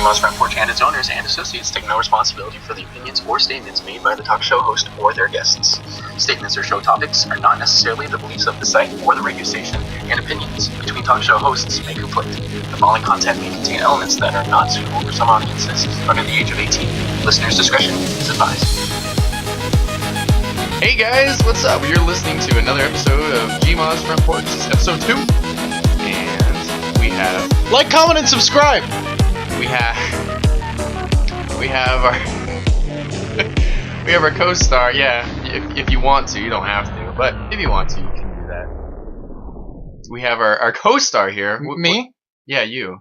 Gma's Front Porch and its owners and associates take no responsibility for the opinions or statements made by the talk show host or their guests. Statements or show topics are not necessarily the beliefs of the site or the radio station, and opinions between talk show hosts may conflict. The following content may contain elements that are not suitable for some audiences under the age of 18. Listeners' discretion is advised. Hey guys, what's up? You're listening to another episode of Gma's Front Porch. This is episode 2. And we have... Like, comment, and subscribe! We have our... we have our co-star, yeah. If you want to, you don't have to. But if you want to, you can do that. We have our co-star here. Me? Yeah, you.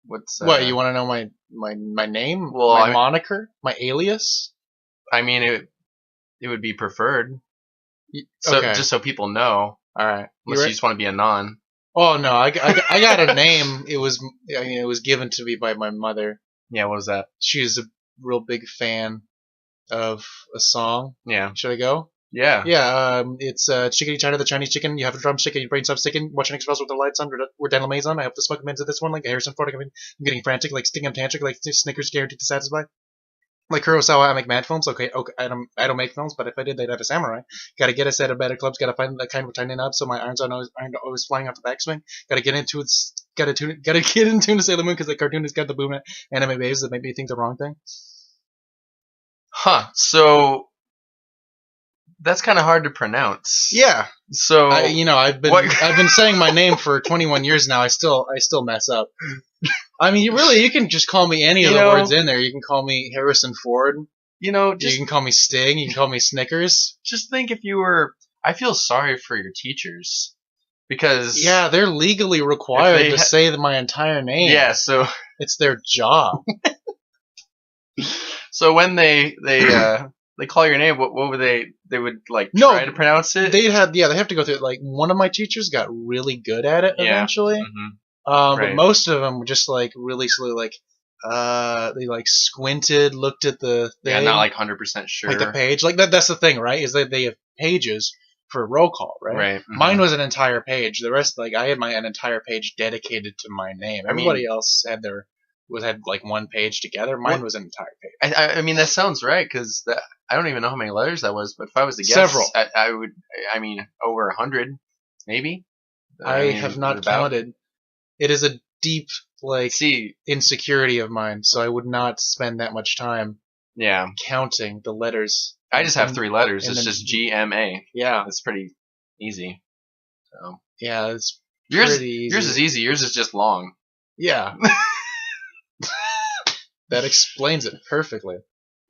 What's... What, you want to know my name? Well, my moniker? My alias? I mean, it would be preferred. So Okay. just so people know. Alright. Unless you just want to be a non. Oh, no, I got a name. It was given to me by my mother. Yeah, what was that? She's a real big fan of a song. Yeah. Should I go? Yeah. Yeah, it's Chickadee China, the Chinese chicken. You have a drumstick and your brain stops sticking. Watching X-Files with the lights on. We're dental maze on. I hope the smoke into this one like a Harrison Ford. I'm getting frantic, like stinging tantric, like Snickers guaranteed to satisfy. Like Kurosawa, I make mad films. Okay, I don't make films, but if I did, they'd have a samurai. Gotta get us at a better clubs. Gotta find that kind of tiny knob so my irons aren't always flying off the backswing. Gotta get in tune to Sailor Moon because the cartoon has got the boom anime babes that make me think the wrong thing. Huh. So that's kind of hard to pronounce. Yeah. So I've been saying my name for 21 years now. I still mess up. I mean, you can just call me any of the words in there. You can call me Harrison Ford. You can call me Sting. You can call me Snickers. Just think if you were... I feel sorry for your teachers. Because... Yeah, they're legally required to say my entire name. Yeah, so... It's their job. So when they call your name, what would they would try to pronounce it? They have to go through it. Like, one of my teachers got really good at it eventually. Mm-hmm. Right. But most of them were just really slowly they squinted, looked at the thing. Yeah, not 100% sure. Like the page. Like that's the thing, right? Is that they have pages for roll call, right? Right. Mm-hmm. Mine was an entire page. The rest, I had an entire page dedicated to my name. Everybody else had one page together. Mine was an entire page. I mean, that sounds right, because I don't even know how many letters that was, but if I was to guess, several. I would, over 100, maybe. I have not counted. It is a deep, insecurity of mine, so I would not spend that much time counting the letters. I just have 3 letters. It's just GMA. Yeah. It's pretty easy. So. Yeah, it's pretty easy. Yours is easy. Yours is just long. Yeah. That explains it perfectly.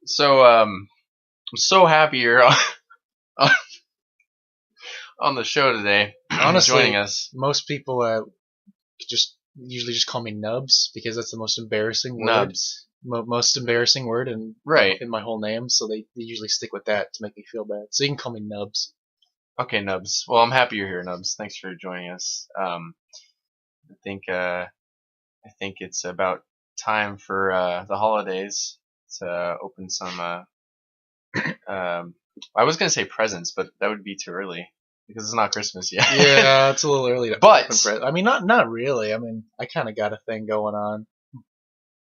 So, I'm so happy you're on the show today. Honestly, joining us. Most people usually just call me Nubs because that's the most embarrassing word. Nubs. Most embarrassing word in my whole name, so they usually stick with that to make me feel bad. So you can call me Nubs. Okay, Nubs. Well, I'm happy you're here, Nubs. Thanks for joining us. I think it's about time for the holidays to open some. I was gonna say presents, but that would be too early because it's not Christmas yet. Yeah, it's a little early to but open presents. I mean, not really. I mean, I kind of got a thing going on.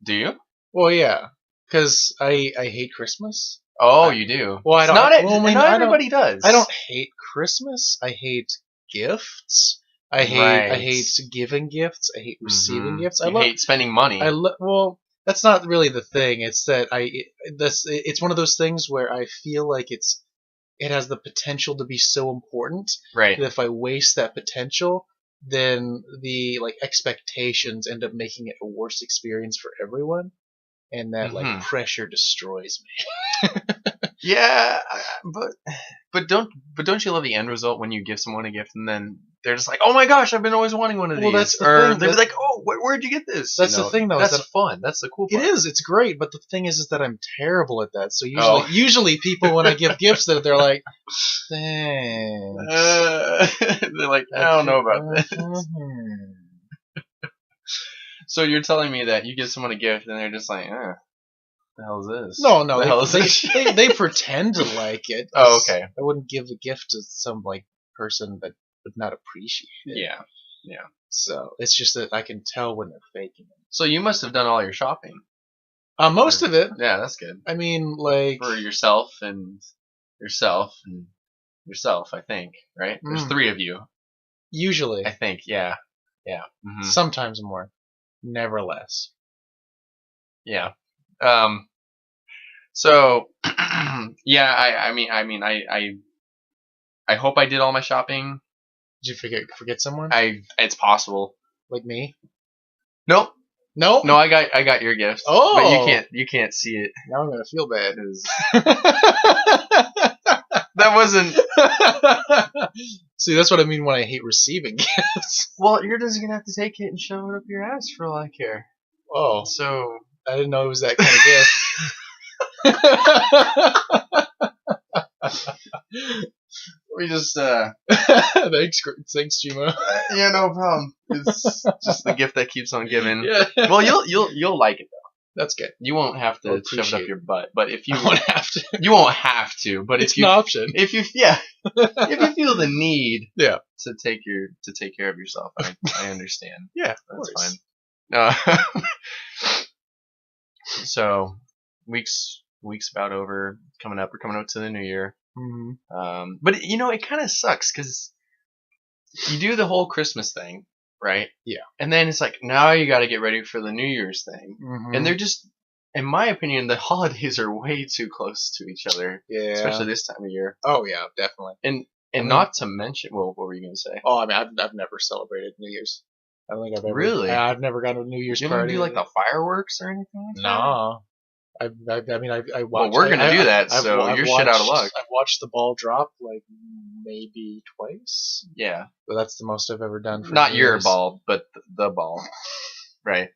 Do you? Well, yeah, because I hate Christmas. Oh, you do? Well, not everybody does. I don't hate Christmas. I hate gifts. I hate giving gifts. I hate receiving gifts. I hate spending money. Well, that's not really the thing. It's that it's one of those things where I feel like it has the potential to be so important. Right. That if I waste that potential, then the expectations end up making it a worse experience for everyone, and that pressure destroys me. Yeah, but don't you love the end result when you give someone a gift and then they're just like, oh my gosh, I've been always wanting one of these. Well, that's the thing. They're like, oh, where'd you get this? That's the thing, though. That's fun. That's the cool part. It is. It's great. But the thing is that I'm terrible at that. So usually people, when I give gifts, they're like, thanks. They're like, I don't know about this. So you're telling me that you give someone a gift and they're just like, the hell is this? No, the hell is this? they pretend to like it. Oh, okay. I wouldn't give a gift to some person that would not appreciate it. Yeah. Yeah. So it's just that I can tell when they're faking it. So you must have done all your shopping. Most of it. Yeah, that's good. I mean, like For yourself and yourself, I think, right? There's 3 of you, usually, I think. Yeah. Yeah. Hmm. sometimes more, never less. Yeah. So, yeah, I hope I did all my shopping. Did you forget someone? It's possible. Like me? Nope. No. No, I got your gift. Oh. But you can't see it. Now I'm gonna feel bad. That wasn't. See, that's what I mean when I hate receiving gifts. Well, you're just gonna have to take it and shove it up your ass for all I care. Oh, So I didn't know it was that kind of gift. we just. Thanks, Chima. Yeah, no problem. It's just the gift that keeps on giving. Yeah. Well, you'll like it though. That's good. You won't have to shove it up your butt, but if you I won't have to. you won't have to. But It's if you an option. if you if you feel the need Yeah. to take care of yourself, I understand. Yeah, That's fine. So weeks about over. We're coming up to the new year. Mm-hmm. But it kind of sucks because you do the whole Christmas thing, right? Yeah. And then it's like now you got to get ready for the New Year's thing, and they're just, in my opinion, the holidays are way too close to each other. Yeah. Especially this time of year. Oh yeah, definitely. And not to mention, well, what were you gonna say? Oh, I mean, I've never celebrated New Year's. I don't think I've ever. Really? I've never gone to a New Year's You party. do like the fireworks or anything? Like No. I mean, I watched. Well, we're gonna do that, so you're shit out of luck. I've watched the ball drop like maybe twice, Yeah. but that's the most I've ever done. For Not New your Year's. ball, but the ball. Right.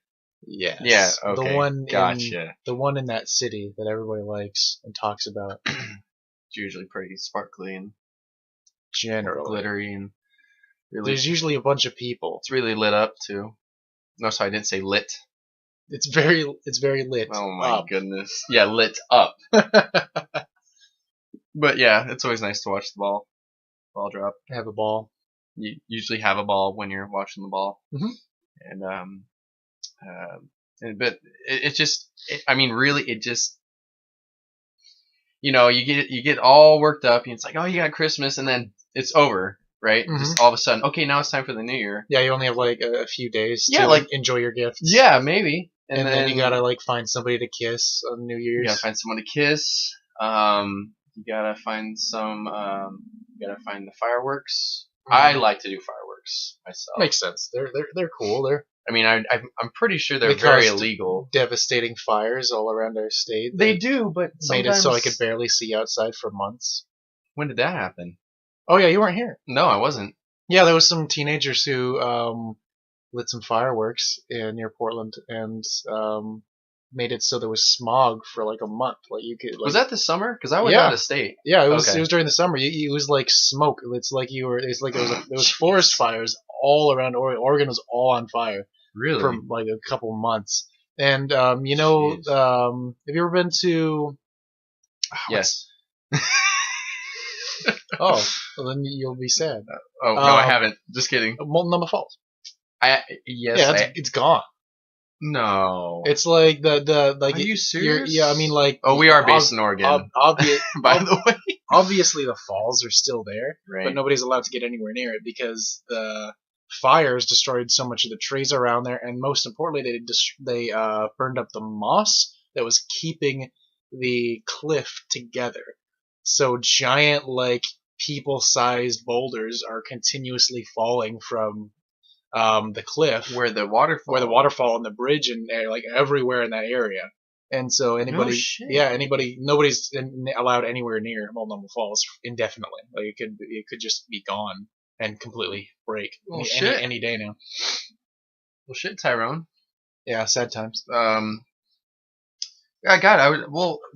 Yes. Yeah. Okay. The one. Gotcha. The one in that city that everybody likes and talks about. It's usually pretty sparkly and Generally. glittery and really. There's usually a bunch of people. It's really lit up too. No, sorry, I didn't say lit. It's very lit. Oh my up. goodness. Yeah, lit up. But yeah, it's always nice to watch the ball drop. Have a ball. You usually have a ball when you're watching the ball. Mm-hmm. But it just, I mean, really, it just, you get all worked up, and it's like, oh, you got Christmas, and then it's over, right? Mm-hmm. Just all of a sudden, okay, now it's time for the New Year. Yeah, you only have like a few days Yeah, to like- enjoy your gifts. Yeah, maybe. And then you gotta like find somebody to kiss on New Year's. You gotta find someone to kiss. You gotta find the fireworks. Mhm. I like to do fireworks myself. Makes sense. They're cool. They're I mean, I'm pretty sure they're They very caused illegal. devastating fires all around our state. They that do, but made it sometimes. so I could barely see outside for months. When did that happen? Oh yeah, you weren't here. No, I wasn't. Yeah, there was some teenagers who lit some fireworks near Portland and made it so there was smog for like a month. Like you could. Like, Was that this summer? Because I was Yeah. out of state. Yeah, it was. Okay. It was during the summer. It was like smoke. It's like you were. It's like there was forest fires all around Oregon. Oregon was all on fire Really? for like a couple months. And Jeez. have you ever been to? Yes. Oh, well, then you'll be sad. Oh no, I haven't. Just kidding. Multnomah Falls. Yes. Yeah, it's gone. No. It's like the like. Are you serious? Yeah, I mean like. Oh, we are based in Oregon. By the way. Obviously, the falls are still there, Right. but nobody's allowed to get anywhere near it because the fires destroyed so much of the trees around there, and most importantly, they burned up the moss that was keeping the cliff together. So giant, like people-sized boulders are continuously falling from the cliff, Where the waterfall and the bridge and like everywhere in that area. And so anybody, shit. nobody's allowed anywhere near Multnomah Falls indefinitely. Like it could just be gone and completely break Well, shit. any day now. Well, shit, Tyrone. Yeah, sad times. Yeah, God,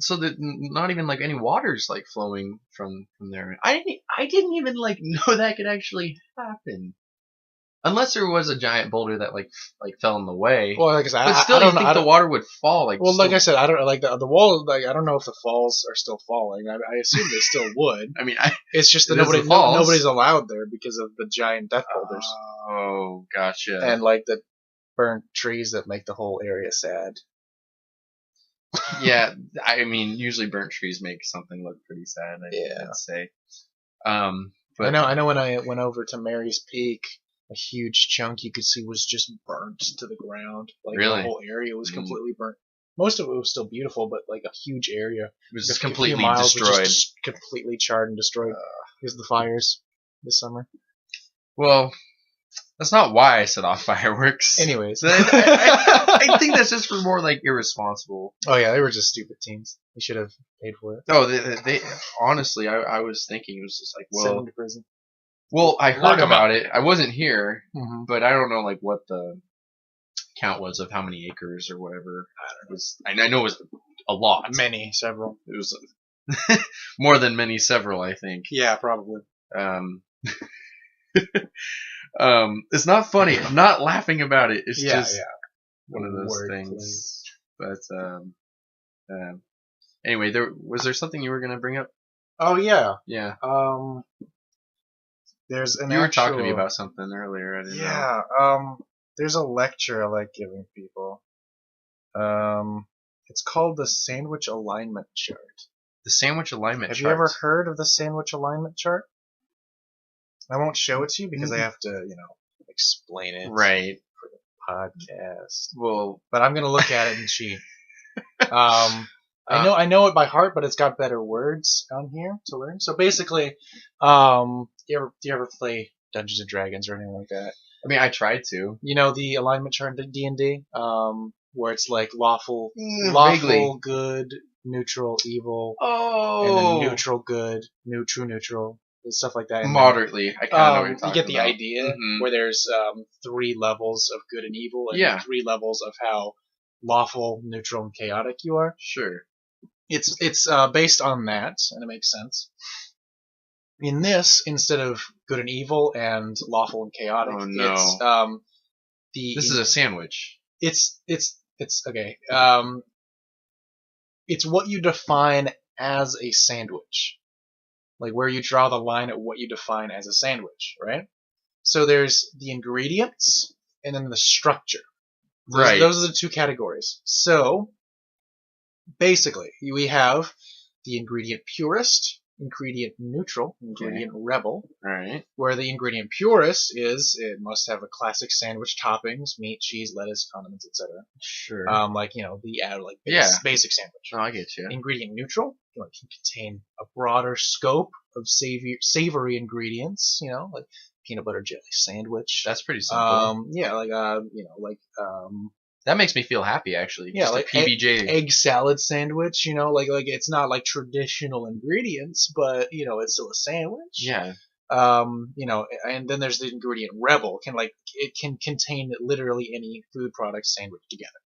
so that not even like any water's like flowing from there. I didn't even like know that could actually happen. Unless there was a giant boulder that like fell in the way. Well, like I said, but still, you think the water would fall? Like, well, like I said, I don't like the wall. Like I don't know if the falls are still falling. I assume they still would. I mean, It's just that It is the falls. nobody's allowed there because of the giant death boulders. Oh, gotcha. and like the burnt trees that make the whole area sad. Yeah, I mean, usually burnt trees make something look pretty sad. I'd say. But I know. When I went over to Mary's Peak, a huge chunk you could see was just burnt to the ground. Like Really? the whole area was completely burnt. Most of it was still beautiful, but like a huge area it was just completely a few miles was destroyed. just completely charred and destroyed because of the fires this summer. Well, that's not why I set off fireworks. Anyways, I think that's just for more like irresponsible. Oh yeah, they were just stupid teens. You should have paid for it. No, they honestly, I was thinking it was just like, Send well, them to prison. well, I Lock heard 'em about it. I wasn't here, Mm-hmm. but I don't know like what the count was of how many acres or whatever. I know it was a lot. Several. It was more than many, several, I think. Yeah, probably. It's not funny. I'm not laughing about it. It's just yeah. one of those Word things. But anyway, was there something you were gonna bring up? Oh yeah. Yeah. There's an You were talking to me about something earlier. I didn't know. Yeah. There's a lecture I like giving people. It's called the sandwich alignment chart. The sandwich alignment Have chart. you ever heard of the sandwich alignment chart? I won't show it to you because I have to, explain it Right. for the podcast. Well, But I'm gonna look at it and cheat. I know it by heart, but it's got better words on here to learn. So basically, do you ever play Dungeons and Dragons or anything like that? I mean, I tried to. You know the alignment chart in D&D, where it's like lawful, Vaguely. good, neutral, evil, Oh. and then neutral, good, neutral, and stuff like that. And Moderately. I kind of know what you're you talking get the about. idea, Mhm. where there's 3 levels of good and evil, and Yeah. 3 levels of how lawful, neutral, and chaotic you are. Sure. It's based on that, and it makes sense. In this, instead of good and evil and lawful and chaotic, Oh, no. it's This is a sandwich. it's okay. It's what you define as a sandwich, like where you draw the line at what you define as a sandwich, right? So there's the ingredients and then the structure. Right. Those are the 2 categories. So basically, we have the ingredient purist, ingredient neutral, ingredient rebel. Right. Where the ingredient purist is, it must have a classic sandwich toppings, meat, cheese, lettuce, condiments, etc. Sure. Basic sandwich. Oh, I get you. Ingredient neutral, can contain a broader scope of savory ingredients, like peanut butter jelly sandwich. That's pretty simple. That makes me feel happy, actually. Yeah, just like a PBJ. egg salad sandwich, like it's not like traditional ingredients, but it's still a sandwich. Yeah. And then there's the ingredient rebel. It can contain literally any food product sandwiched together,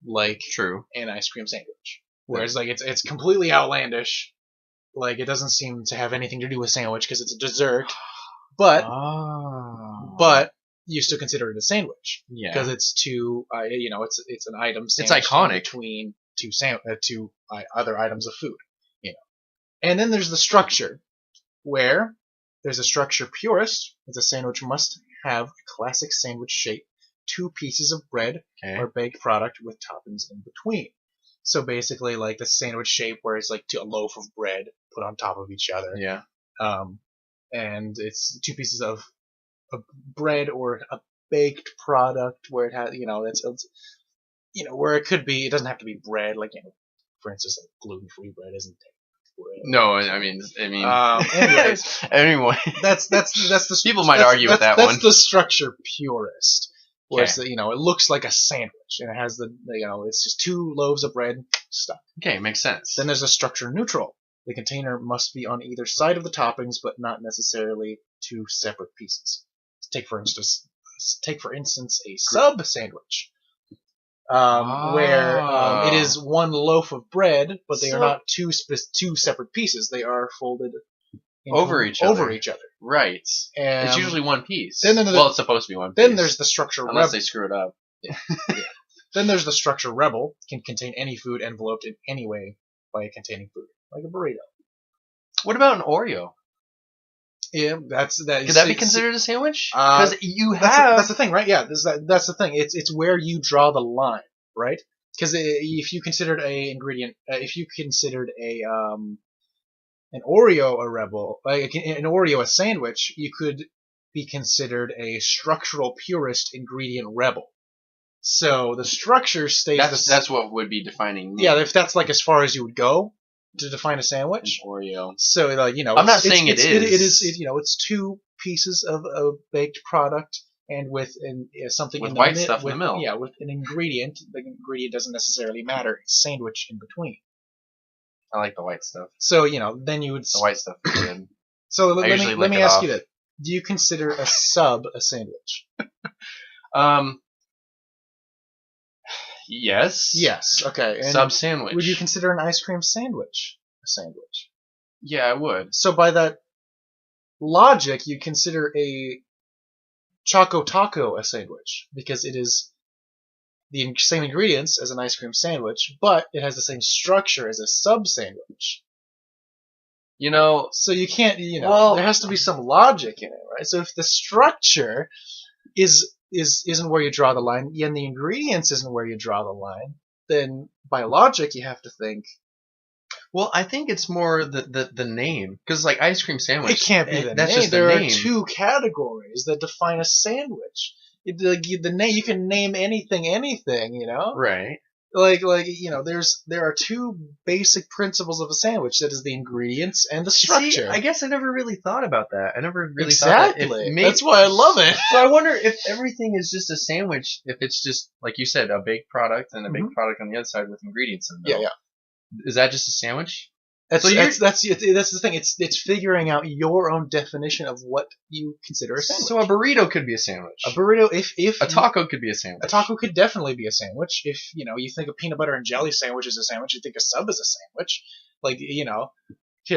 like True. an ice cream sandwich. Whereas like it's completely outlandish. Like it doesn't seem to have anything to do with sandwich because it's a dessert, but you still consider it a sandwich because it's it's an item. It's iconic between two other items of food. And then there's the structure, where there's a structure purist. It's a sandwich must have a classic sandwich shape, 2 pieces of bread or baked product with toppings in between. So basically, like the sandwich shape, where it's like a loaf of bread put on top of each other. Yeah. And it's 2 pieces of bread or a baked product where it has, where it could be. It doesn't have to be bread. Like, for instance, like gluten-free bread isn't bread. No, I mean. Anyways, anyway, that's the people might argue with that one. That's the structure purist. Where it's it looks like a sandwich and it has it's just 2 loaves of bread stuck. Okay, makes sense. Then there's a structure neutral. The container must be on either side of the toppings, but not necessarily 2 separate pieces. Take for instance a sub sandwich, where it is 1 loaf of bread, but they are not 2 separate pieces. They are folded over each other. Right. And it's usually 1 piece. It's supposed to be 1 piece. Then there's the structure unless they screw it up. Yeah. Then there's the structure rebel. Can contain any food enveloped in any way by containing food, like a burrito. What about an Oreo? Yeah, that's that. Could that be considered a sandwich? Uh, Because you That's have the thing, right? Yeah, that's the thing. It's where you draw the line, right? Because if you considered a ingredient, if you considered a an Oreo a rebel, like an Oreo a sandwich, you could be considered a structural purist ingredient rebel. So the structure stays that's what would be defining me. yeah, if that's like as far as you would go to define a sandwich. An Oreo. So like I'm not saying it is. It's two pieces of a baked product and with something With in the white stuff in the middle. Yeah, with an ingredient. The ingredient doesn't necessarily matter. It's sandwich in between. I like the white stuff. So then you would. The white stuff is good. So I usually let me lick it ask off. you that: do you consider a sub a sandwich? Yes. Yes. Okay. And Sub sandwich. would you consider an ice cream sandwich a sandwich? Yeah, I would. So by that logic, you consider a Choco Taco a sandwich because it is the same ingredients as an ice cream sandwich, but it has the same structure as a sub sandwich. You know, So you can't, Well- there has to be some logic in it, right? So if the structure isn't where you draw the line, and the ingredients isn't where you draw the line, then by logic you have to think well, I think it's more the name, because like ice cream sandwich. it can't be the that's name. just the There name. are two categories that define a sandwich. The name, you can name anything, Right. There are two basic principles of a sandwich. That is the ingredients and the structure. See, I guess I never really thought about that. I never really exactly. thought that. That's why I love it. So I wonder if everything is just a sandwich, if it's just, like you said, a baked product and a baked product on the other side with ingredients in the middle. Yeah. Is that just a sandwich? That's So you're- that's the thing. It's figuring out your own definition of what you consider a sandwich. So a burrito could be a sandwich. A burrito, if A taco could be a sandwich. a taco could definitely be a sandwich. If you think a peanut butter and jelly sandwich is a sandwich, you think a sub is a sandwich.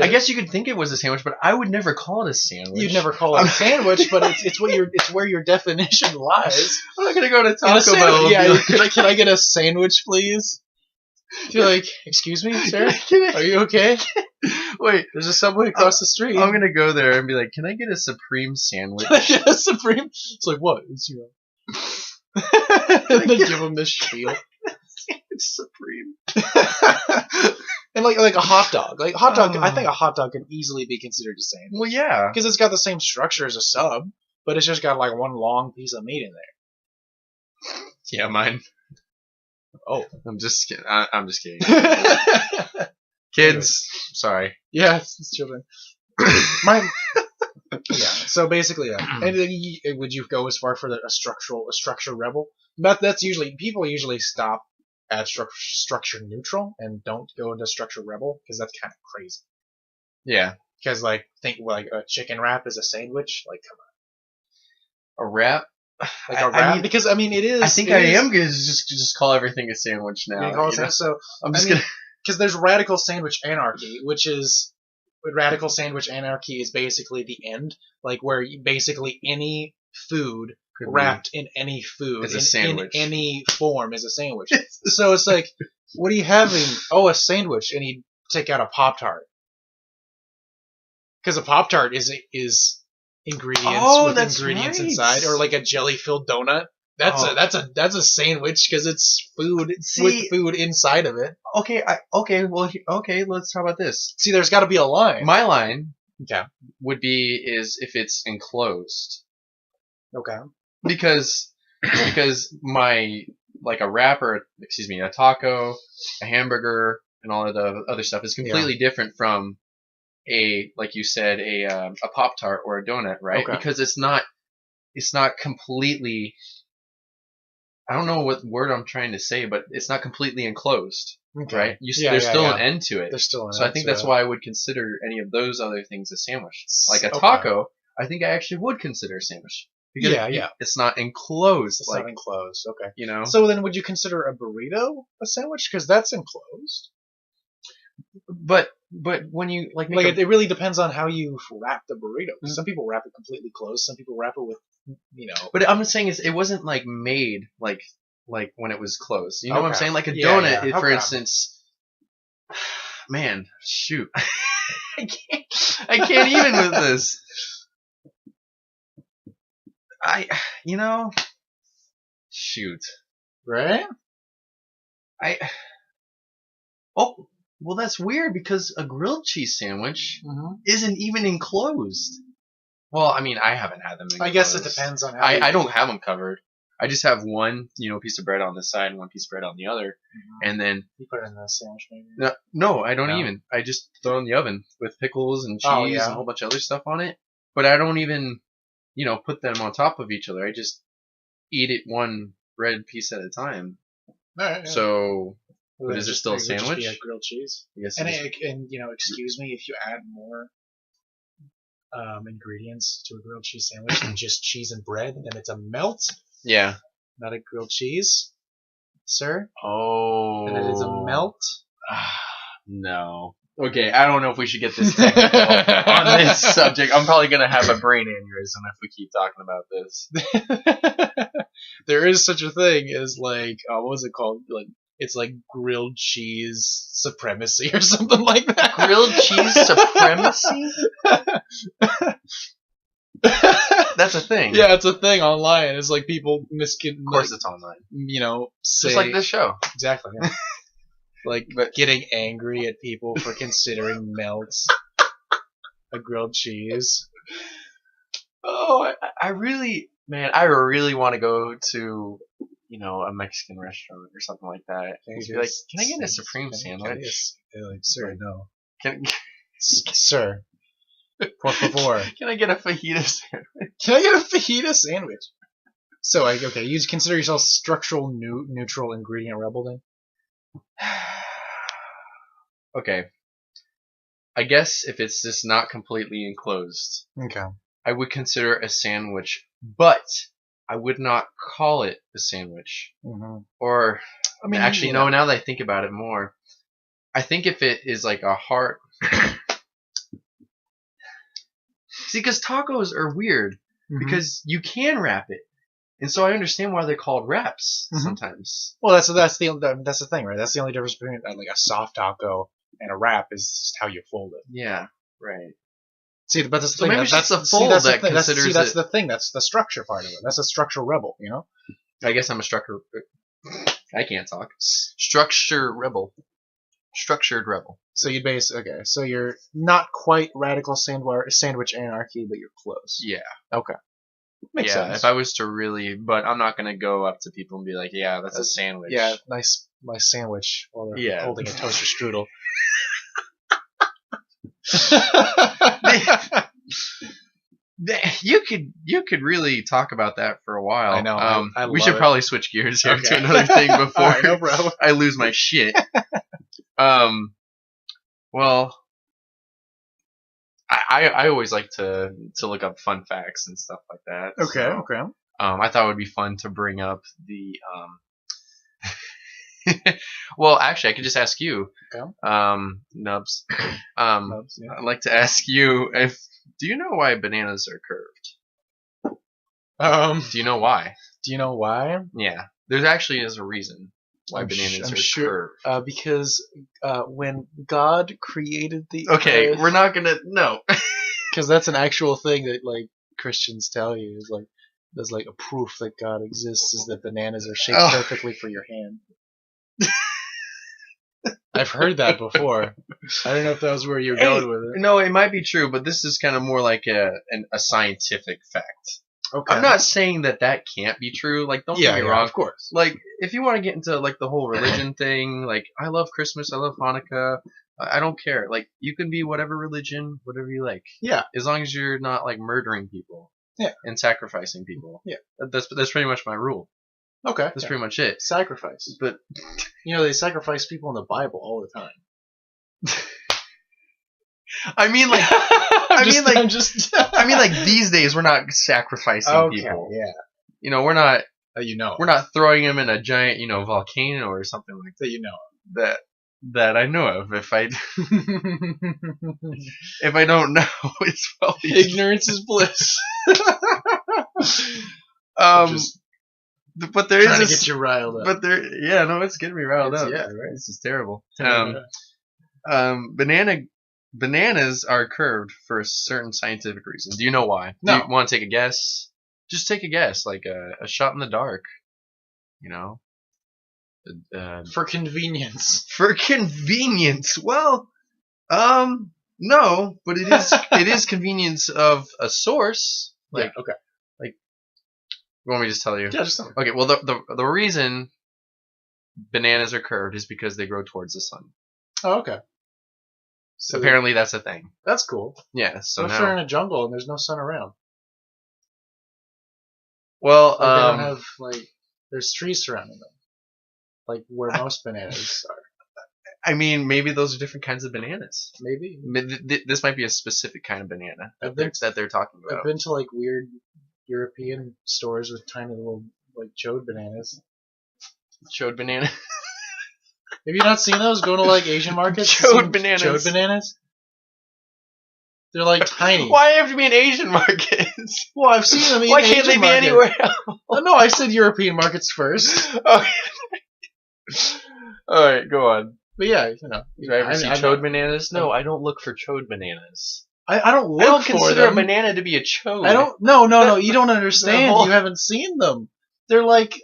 I guess you could think it was a sandwich, but I would never call it a sandwich. You'd never call it a sandwich, but it's where your definition lies. I'm not gonna go to In a Taco sandwich- Bell. and yeah, be like, can I get a sandwich, please? You're like, excuse me, sir? Are you okay? Wait, There's a Subway across the street. I'm gonna go there and be like, can I get a Supreme sandwich? Can I get a Supreme? It's like, what? It's and then give them this spiel. It's Supreme. And like a hot dog. Like hot dog, I think a hot dog can easily be considered a sandwich. Well, yeah. Because it's got the same structure as a sub, but it's just got like one long piece of meat in there. Yeah, mine. Oh. I'm just kidding. I'm just kidding. Kids, sorry. Yeah, it's children. Mine. Yeah. So basically, yeah. And would you go as far for a structure rebel? But that's people usually stop at structure neutral and don't go into structure rebel because that's kind of crazy. Yeah. Because think a chicken wrap is a sandwich. Like, come A wrap. on, like a wrap. Because it is. I think I am gonna just call everything a sandwich now. You call it sandwich. So I'm just gonna. because there's radical sandwich anarchy, radical sandwich anarchy is basically the end, like where basically any food wrapped in any food is a sandwich. in any form is a sandwich. So it's like, what are you having? Oh, a sandwich, and you take out a Pop-Tart. Because a Pop-Tart is ingredients with that's ingredients right. inside, or like a jelly-filled donut. That's a sandwich because it's food with food inside of it. Okay, let's talk about this. See, there's got to be a line. My line Okay. would be is if it's enclosed. Okay. Because my like a wrap or a taco, a hamburger, and all of the other stuff is completely different from like you said a Pop-Tart or a donut, right? Okay. Because it's not completely. I don't know what word I'm trying to say, but it's not completely enclosed, Okay. right? There's still an end to it. There's still an So I end think to that's it. why I would consider any of those other things a sandwich. Like a Okay. taco, I think I actually would consider a sandwich. Because it's not enclosed. It's like, not enclosed. Okay. you know? So then, would you consider a burrito a sandwich? Because that's enclosed. But when you like make It really depends on how you wrap the burrito. Some people wrap it completely closed. Some people wrap it with, But I'm saying it wasn't like made like when it was closed. You know what I'm Okay. saying? Like a Yeah, donut, yeah. for Okay. instance. Man, shoot. I can't even with this. Shoot. Right? Oh, well, that's weird because a grilled cheese sandwich Mm-hmm. isn't even enclosed. Well, I mean, I haven't had them enclosed. I guess it depends on how. I don't have them covered. I just have one, piece of bread on this side and one piece of bread on the other, and then You put it in the sandwich, maybe. no, I don't No? even. I just throw it in the oven with pickles and cheese Oh, yeah. and a whole bunch of other stuff on it. But I don't even, put them on top of each other. I just eat it one bread piece at a time. All right. Yeah. So, Well, but is there still a it would just sandwich? be a grilled cheese. I guess. And excuse me if you add more ingredients to a grilled cheese sandwich than just cheese and bread, then it's a melt, Yeah. not a grilled cheese, sir. Oh. Then it is a melt. No. Okay, I don't know if we should get this technical on this subject. I'm probably gonna have a brain aneurysm if we keep talking about this. There is such a thing as what was it called? It's like grilled cheese supremacy or something like that. Grilled cheese supremacy? That's a thing. Yeah, it's a thing online. It's like people Of course, it's online. Say Just like this show. exactly. Yeah. Getting angry at people for considering melts a grilled cheese. Oh, I really want to go to, a Mexican restaurant or something like that. And be like, can I get a supreme sandwich? Like, sir, no. Can Sir, por favor. I get a fajita sandwich? Can I get a fajita sandwich? So, okay, you consider yourself structural neutral ingredient rebel then? Okay. I guess if it's just not completely enclosed, Okay. I would consider it a sandwich, but I would not call it a sandwich. Mm-hmm. Or, I mean, actually, no, now that I think about it more, I think if it is like a hard... See, because tacos are weird, because you can wrap it. And so I understand why they're called wraps sometimes. Well, that's the thing, right? That's the only difference between like a soft taco and a wrap is how you fold it. Yeah, right. See, but that's the So thing. maybe that's the fold that considers that's it. the thing. That's the structure part of it. That's a structural rebel, I guess I'm a structure. I can't talk. Structured rebel. So so you're not quite radical sandwich anarchy, but you're close. Yeah. Okay. Makes sense. If I was to really, but I'm not gonna go up to people and be like, yeah, that's a sandwich. Yeah, my sandwich while they're holding a toaster strudel. You could really talk about that for a while. I know. We should probably switch gears here to another thing before right, no problem. I lose my shit. Well, I always like to look up fun facts and stuff like that. Okay. So, Okay. I thought it would be fun to bring up the well, actually, I could just ask you, Nubs. Nubs, yeah. I'd like to ask you do you know why bananas are curved? Do you know why? Do you know why? Yeah, there actually is a reason why bananas are curved. Because when God created the Okay, earth, we're not gonna no. because that's an actual thing that like Christians tell you is like there's like a proof that God exists is that bananas are shaped perfectly for your hand. I've heard that before. I don't know if that was where you were going with it. No, it might be true, but this is kind of more like a scientific fact. Okay. I'm not saying that can't be true. Like, don't get me wrong. Of course. Like, if you want to get into like the whole religion thing, like I love Christmas, I love Hanukkah. I don't care. Like, you can be whatever religion, whatever you like. Yeah. As long as you're not like murdering people. Yeah. And sacrificing people. Yeah. That's pretty much my rule. Okay. That's pretty much it. Sacrifice. But they sacrifice people in the Bible all the time. I mean, like, I mean, like these days we're not sacrificing people. Yeah. We're not. We're We're not throwing them in a giant, volcano or something like that. That I know of. If I don't know, it's probably ignorance is bliss. But there is trying to get you riled up. But it's getting me riled up. Yeah, right. This is terrible. Bananas are curved for a certain scientific reason. Do you know why? No. Do you want to take a guess? Just take a guess, like a shot in the dark. You know. For convenience. For convenience. Well, no, but it is convenience of a source. Like, yeah, okay. Like, you want me to just tell you? Yeah, just tell me. Okay. Well, the reason bananas are curved is because they grow towards the sun. Oh, okay. So Apparently, that's a thing. that's cool. Yeah. So What if they're in a jungle and there's no sun around? well, Like they don't have there's trees surrounding them, like where most bananas are. I mean, maybe those are different kinds of bananas. Maybe. This might be a specific kind of banana I've that they're talking I've about. been to like weird European stores with tiny little like chode bananas. Chode banana. Have you not seen those? Go to like Asian markets. Chode bananas. Chode bananas. They're like tiny. Why have to be in Asian markets? Well, I've seen them. Why can't they be anywhere else? Oh, no, I said European markets first. Okay. All right, go on. But yeah, you know. Did I ever see chode bananas? No, I don't look for chode bananas. I don't look I don't for consider them. a banana to be a chode. I don't. No. You don't understand. whole- You haven't seen them. They're like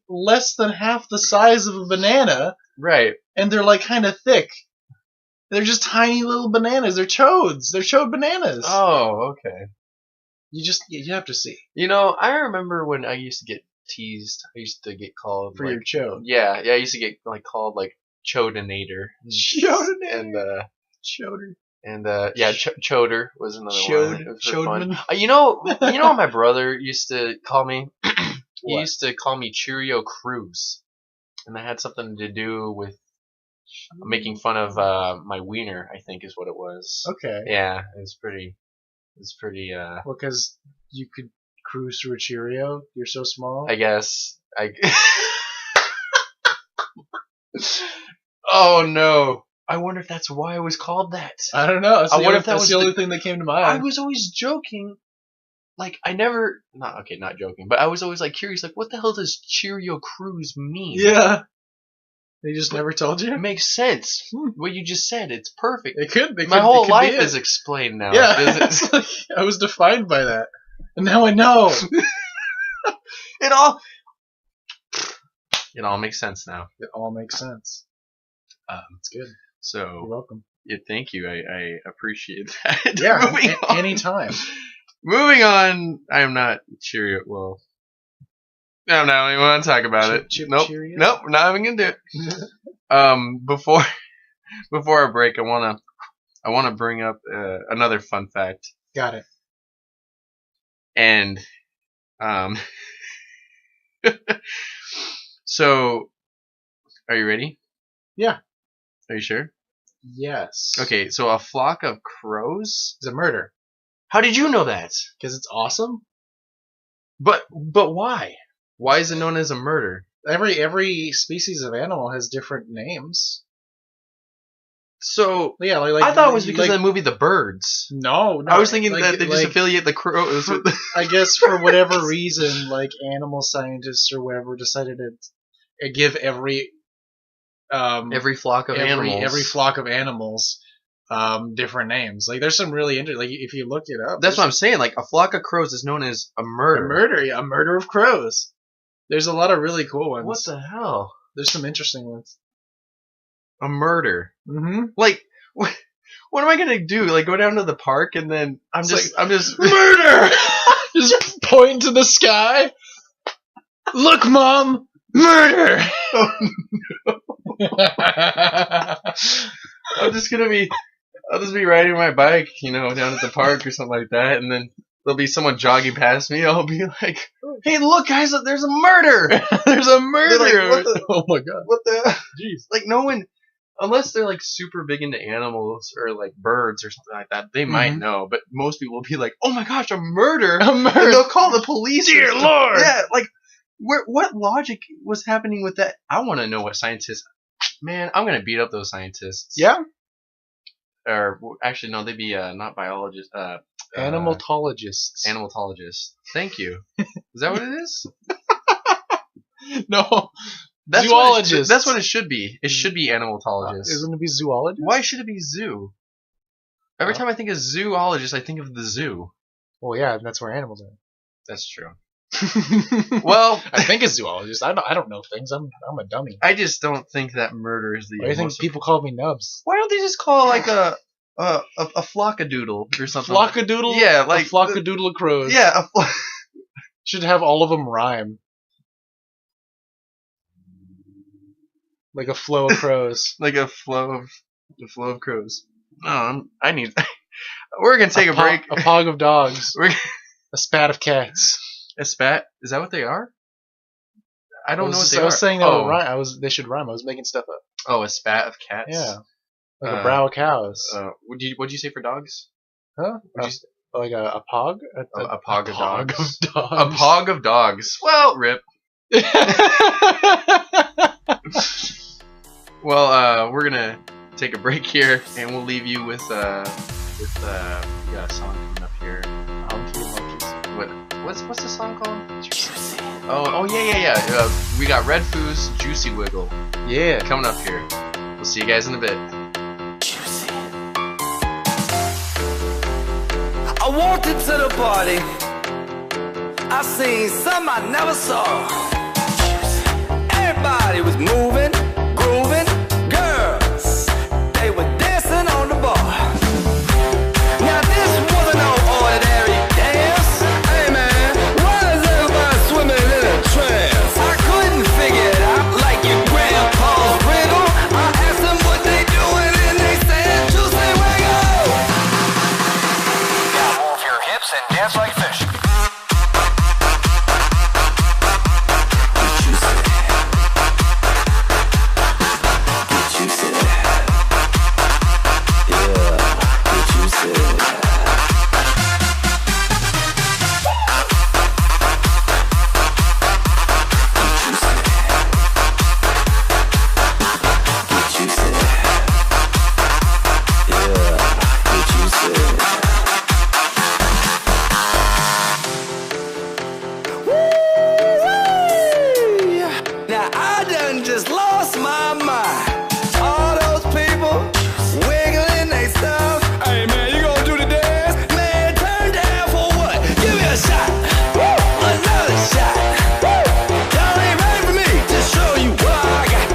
less than half the size of a banana, Right. and they're like kind of thick. They're just tiny little bananas. They're chodes. They're chode bananas. Oh, okay. You have to see You know, I remember when I used to get teased. I used to get called for like, your chode. Yeah, I used to get called like chodinator. Chodenator. And yeah, choder was another one. It was for fun. Chodeman. You know what my brother used to call me? He What? used to call me Cheerio Cruz, and that had something to do with making fun of my wiener. I think is what it was. Okay. Yeah, it's pretty. Well, because you could cruise through a Cheerio. You're so small. I guess. Oh no! I wonder if that's why it was called that. I don't know. I wonder if that that's was the only thing that came to mind. I was always joking. Like, I never, not joking, but I was always like curious, like, what the hell does Cheerio Cruz mean? Yeah. They just never told you? It makes sense. What you just said, it's perfect. It could. My whole life is explained now. Yeah. It's like, I was defined by that. And now I know. It all makes sense now. It all makes sense. It's good. You're So, welcome. yeah, thank you. I appreciate that. Yeah, Moving on. anytime. Moving on, I am not Cheerio. Well, no, I don't even want to talk about it. Nope, Cheerio? nope, not even gonna do it. Before our break, I wanna bring up another fun fact. Got it. And so, are you ready? Yeah. Are you sure? Yes. Okay, so a flock of crows. It's a murder. How did you know that? Because it's awesome. But why? Why is it known as a murder? Every species of animal has different names. So Yeah, like I thought it was because of the movie The Birds. No. I was thinking like- that they just like, affiliate the crows with the I guess for whatever reason, like animal scientists or whatever decided to give every flock of animals. every flock of animals different names. Like there's some really interesting. Like if you look it up, That's what I'm saying. Like a flock of crows is known as a murder. a murder of crows. There's a lot of really cool ones. What the hell? There's some interesting ones. A murder. Mm-hmm. Like what am I gonna do? Like go down to the park and then I'm just Murder! Just point to the sky. Look, Mom! Murder! I'll just be riding my bike, down at the park or something like that, and then there'll be someone jogging past me. I'll be like, "Hey, look, guys! There's a murder! There's a murder!" Like, oh my god. What the? Jeez! Like no one, unless they're like super big into animals or like birds or something like that, they might know. But most people will be like, "Oh my gosh, a murder!" A murder! And they'll call the police. Dear Lord! Yeah, like what logic was happening with that? I want to know what scientists. Man, I'm gonna beat up those scientists. Yeah? Or actually, no, they'd be not biologists. Animaltologists. Animaltologists. Thank you. Is that what it is? No. That's Zoologists. That's what it should be. It should be animaltologists. Isn't it be zoologists? Why should it be zoo? Every time I think of zoologist, I think of the zoo. Well, yeah, that's where animals are. That's true. Well, I think a zoologist. I don't know things. I'm a dummy. I just don't think that murder is the. Why do you think people call me Nubs? Why don't they just call like a flockadoodle or something? Flockadoodle? Yeah, like a flockadoodle of crows. Yeah, Should have all of them rhyme. Like a flow of crows. like a flow of crows. Oh, I need. We're gonna take a break. A pog of dogs. We're A spat of cats. a spat. Is that what they are? I don't know what they are. I was saying they should rhyme. I was making stuff up. Oh, a spat of cats. Yeah. Like a brow of cows. What'd you say for dogs? Huh? Like a pog? A pog of dogs. Of dogs. A pog of dogs. Well, rip. Well, we're gonna take a break here, and we'll leave you with we got a song coming up here. What's the song called? Juicy. Oh yeah. We got Red Foo's Juicy Wiggle. Yeah. Coming up here. We'll see you guys in a bit. Juicy. I walked into the party. I seen some I never saw. Everybody was moving, grooving. Girls, they were dancing on the bar. Now this wasn't no ordinary dance. Hey man, why is everybody swimming in a trance? I couldn't figure it out like your grandpa's riddle. I asked them what they doing and they said, Juicy Wiggle. Now move your hips and dance like fish. Now I done just lost my mind. All those people wiggling they stuff. Hey man, you gonna do the dance? Man, turn down for what? Give me a shot. Another shot. Y'all ain't ready for me to show you what I got.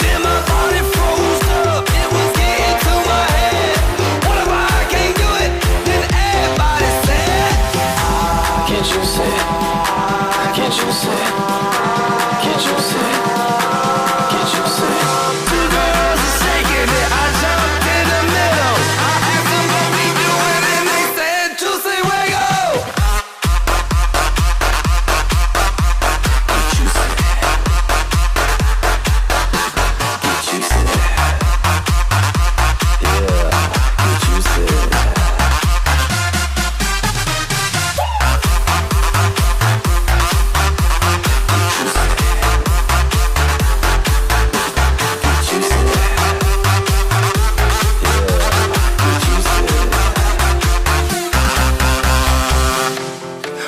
Then my body froze up. It was getting to my head. What if I can't do it? Then everybody said, can't you say? Can't you say? Can't you say? Can't you say? Two girls are shaking it. I jumped in the middle. I asked them what we doing and they said, Juicy Wiggle. Can't you say? Can't you say? Yeah, can't you say?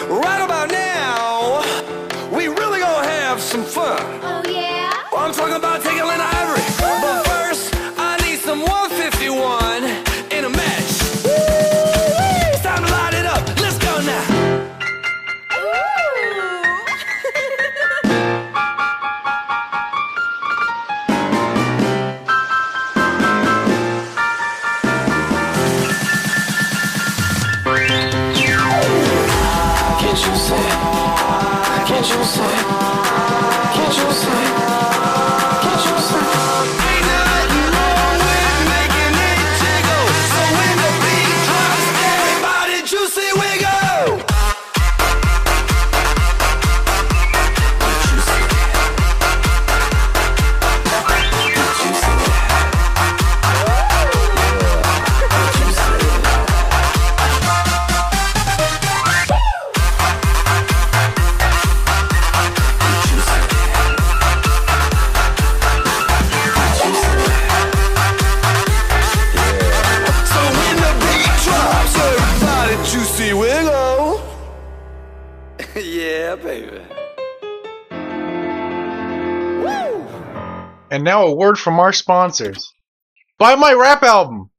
Right about now, we really gonna have some fun. Oh yeah? I'm talking about taking Lynn Ivory. But first, I need some 151 in a match. It's time to light it up. Let's go now. Can't you say? Can't you say? Can't you say? Can't you say? Ain't nothing wrong with making it jiggle. So when the beat drops, everybody Juicy Wiggle. Can't you say? Can't you say? Can't you say? So when the beat drops, everybody Juicy Wiggle. Yeah, baby. Woo! And now a word from our sponsors. Buy my rap album.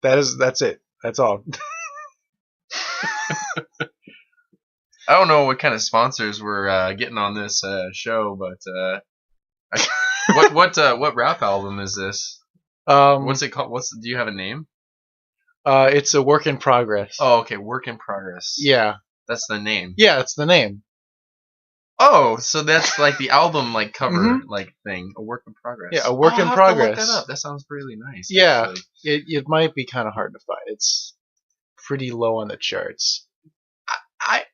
That's it. That's all. I don't know what kind of sponsors we're getting on this show, but what rap album is this? What's it called? Do you have a name? It's a work in progress. Oh, okay, Work in Progress. Yeah. That's the name. Yeah, that's the name. Oh, so that's like the album like cover Mhm. like thing, a work in progress. Yeah, a work in I'll have progress. to look that up. That sounds really nice. Yeah. actually. It might be kind of hard to find. It's pretty low on the charts.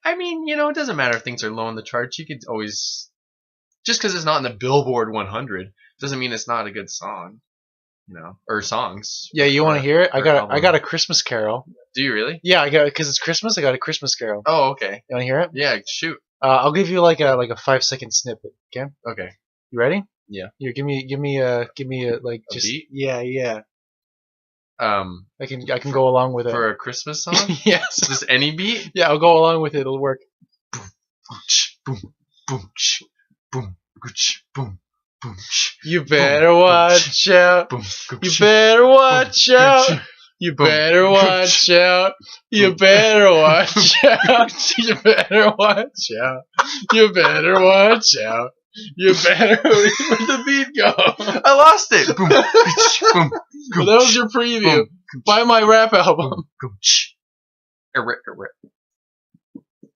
I mean, it doesn't matter if things are low on the charts. You could always just because it's not in the Billboard 100 doesn't mean it's not a good song. Or songs. Yeah, you want to hear it? I or got album. a Christmas Carol. Do you really? Yeah, I got because it's Christmas. I got a Christmas Carol. Oh, okay. You want to hear it? Yeah, shoot. I'll give you like a 5-second snippet. Okay. Okay. You ready? Yeah. Here, give me a like A just beat? yeah. Um, I can go along with it. for a Christmas song? Yes. Just any beat? Yeah, I'll go along with it. It'll work. Boom, boom, boom, boom, boom, You better watch out. boom, You better watch out. You better watch out. You better watch out. You better watch out. You better watch out. You better. Where'd the beat go? I lost it. Boom, boom, Well, that was your preview. Buy my rap album.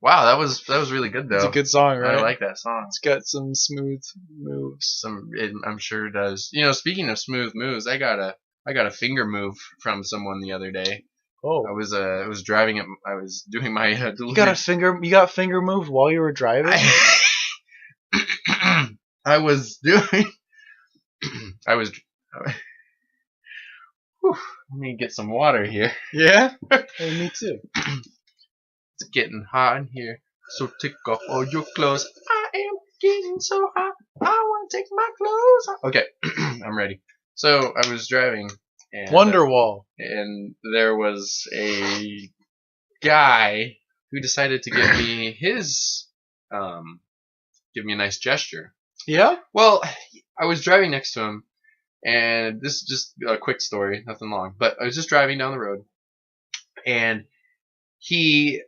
Wow, that was really good though. It's a good song, right? I like that song. It's got some smooth moves. I'm sure it does. Speaking of smooth moves, I got a finger move from someone the other day. Oh, I was driving it. I was doing my delivery. you got finger moved while you were driving? I was doing. Whew, let me get some water here. Yeah. Hey, me too. It's getting hot in here, so take off all your clothes. I am getting so hot. I want to take my clothes off. Okay, I'm ready. So I was driving. And, Wonderwall. and there was a guy who decided to give me give me a nice gesture. Yeah. Well, I was driving next to him, and this is just a quick story, nothing long. But I was just driving down the road, and he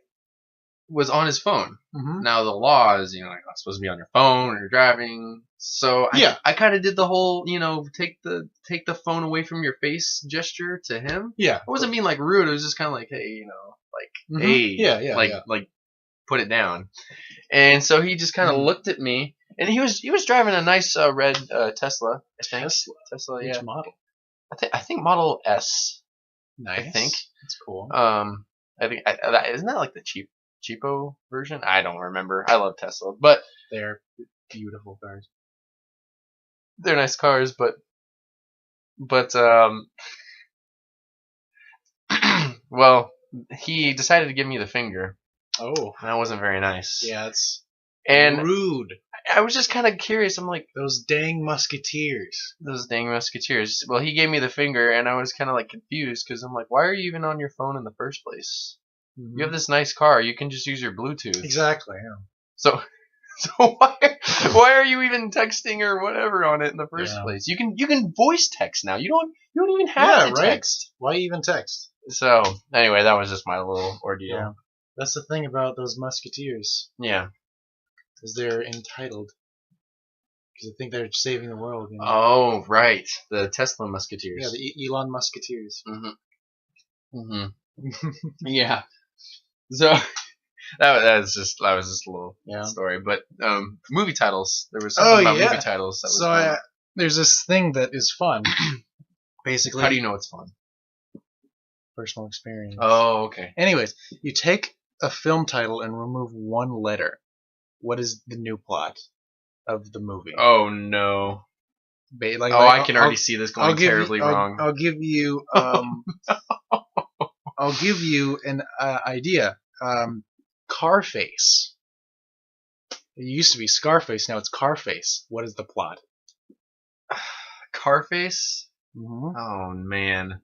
was on his phone. Mm-hmm. Now the law is, you're not supposed to be on your phone when you're driving. So I kind of did the whole, take the phone away from your face gesture to him. Yeah. It wasn't being like rude. It was just kind of like, hey, Mhm. hey, Yeah. like put it down. And so he just kind of looked at me, and he was driving a nice red Tesla. I think. Tesla, yeah. Which model? I think Model S. Nice. I think. It's cool. I think isn't that like the cheapo version? I don't remember. I love Tesla, but They're beautiful cars. they're nice cars. But well, he decided to give me the finger. Oh. And that wasn't very nice. Yeah, it's And rude. I was just kind of curious. I'm like, Those dang musketeers. those dang musketeers. Well, he gave me the finger, and I was kind of like confused because I'm like, why are you even on your phone in the first place? You have this nice car. You can just use your Bluetooth. Exactly. Yeah. So why are you even texting or whatever on it in the first Yeah. place? You can voice text now. You don't even have to right? text. Why even text? So anyway, that was just my little ordeal. Yeah. That's the thing about those musketeers, Yeah. is they're entitled. Because they think they're saving the world. You know? Oh, right. The Tesla Musketeers. Yeah, the Elon Musketeers. Mm-hmm. Yeah. So that was just a little story. But movie titles. There was something about movie titles that was fun. There's this thing that is fun. Basically, How do you know it's fun? personal experience. Oh, okay. Anyways, you take a film title and remove one letter. What is the new plot of the movie? Oh no. Like, I can already see this going terribly wrong. I'll give you I'll give you an idea. Carface. It used to be Scarface. Now it's Carface. What is the plot? Carface? Mm-hmm. Oh man.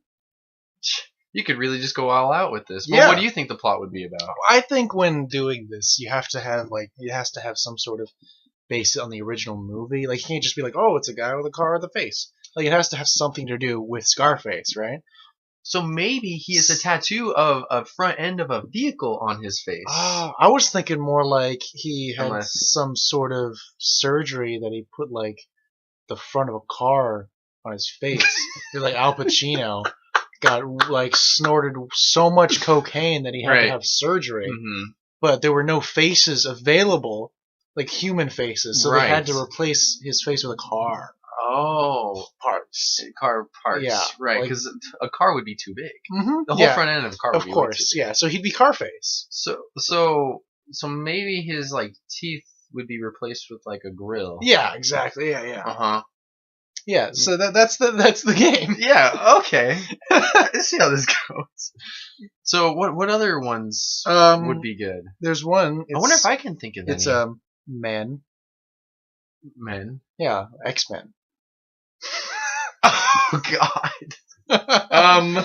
You could really just go all out with this. But Yeah. what do you think the plot would be about? I think when doing this, you have to have it has to have some sort of base on the original movie. Like, you can't just be like, oh, it's a guy with a car with a face. Like, it has to have something to do with Scarface, right? So maybe he has a tattoo of a front end of a vehicle on his face. Oh, I was thinking more like he had Unless- some sort of surgery that he put like the front of a car on his face. Like Al Pacino got like snorted so much cocaine that he had Right. to have surgery. Mhm. But there were no faces available, like human faces, so they had Right. to replace his face with a car Oh, parts. car parts. Yeah, Right, like- because a car would be too big. Mm-hmm. The whole front end of a car would Of be way course, too big. yeah. So he'd be Carface. So maybe his like teeth would be replaced with like a grill. Yeah, exactly. Yeah. Uh-huh. Yeah. So that's the game. Yeah, okay. Let's see how this goes. So what other ones would be good? There's one. I wonder if I can think of It's any. Men. Men. Yeah, X-Men. Oh God. Yeah,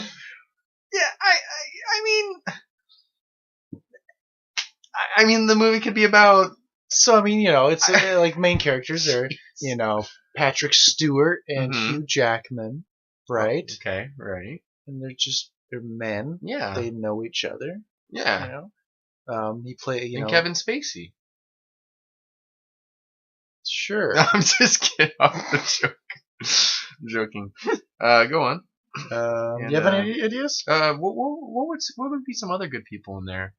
I mean the movie could be about So I mean, it's like main characters are, Patrick Stewart and Mhm. Hugh Jackman, right? Okay, right. And they're men. Yeah. They know each other. Yeah. He play, And Kevin Spacey. Sure. I'm just kidding. I'm joking. Go on. Do you have any ideas? What would be some other good people in there?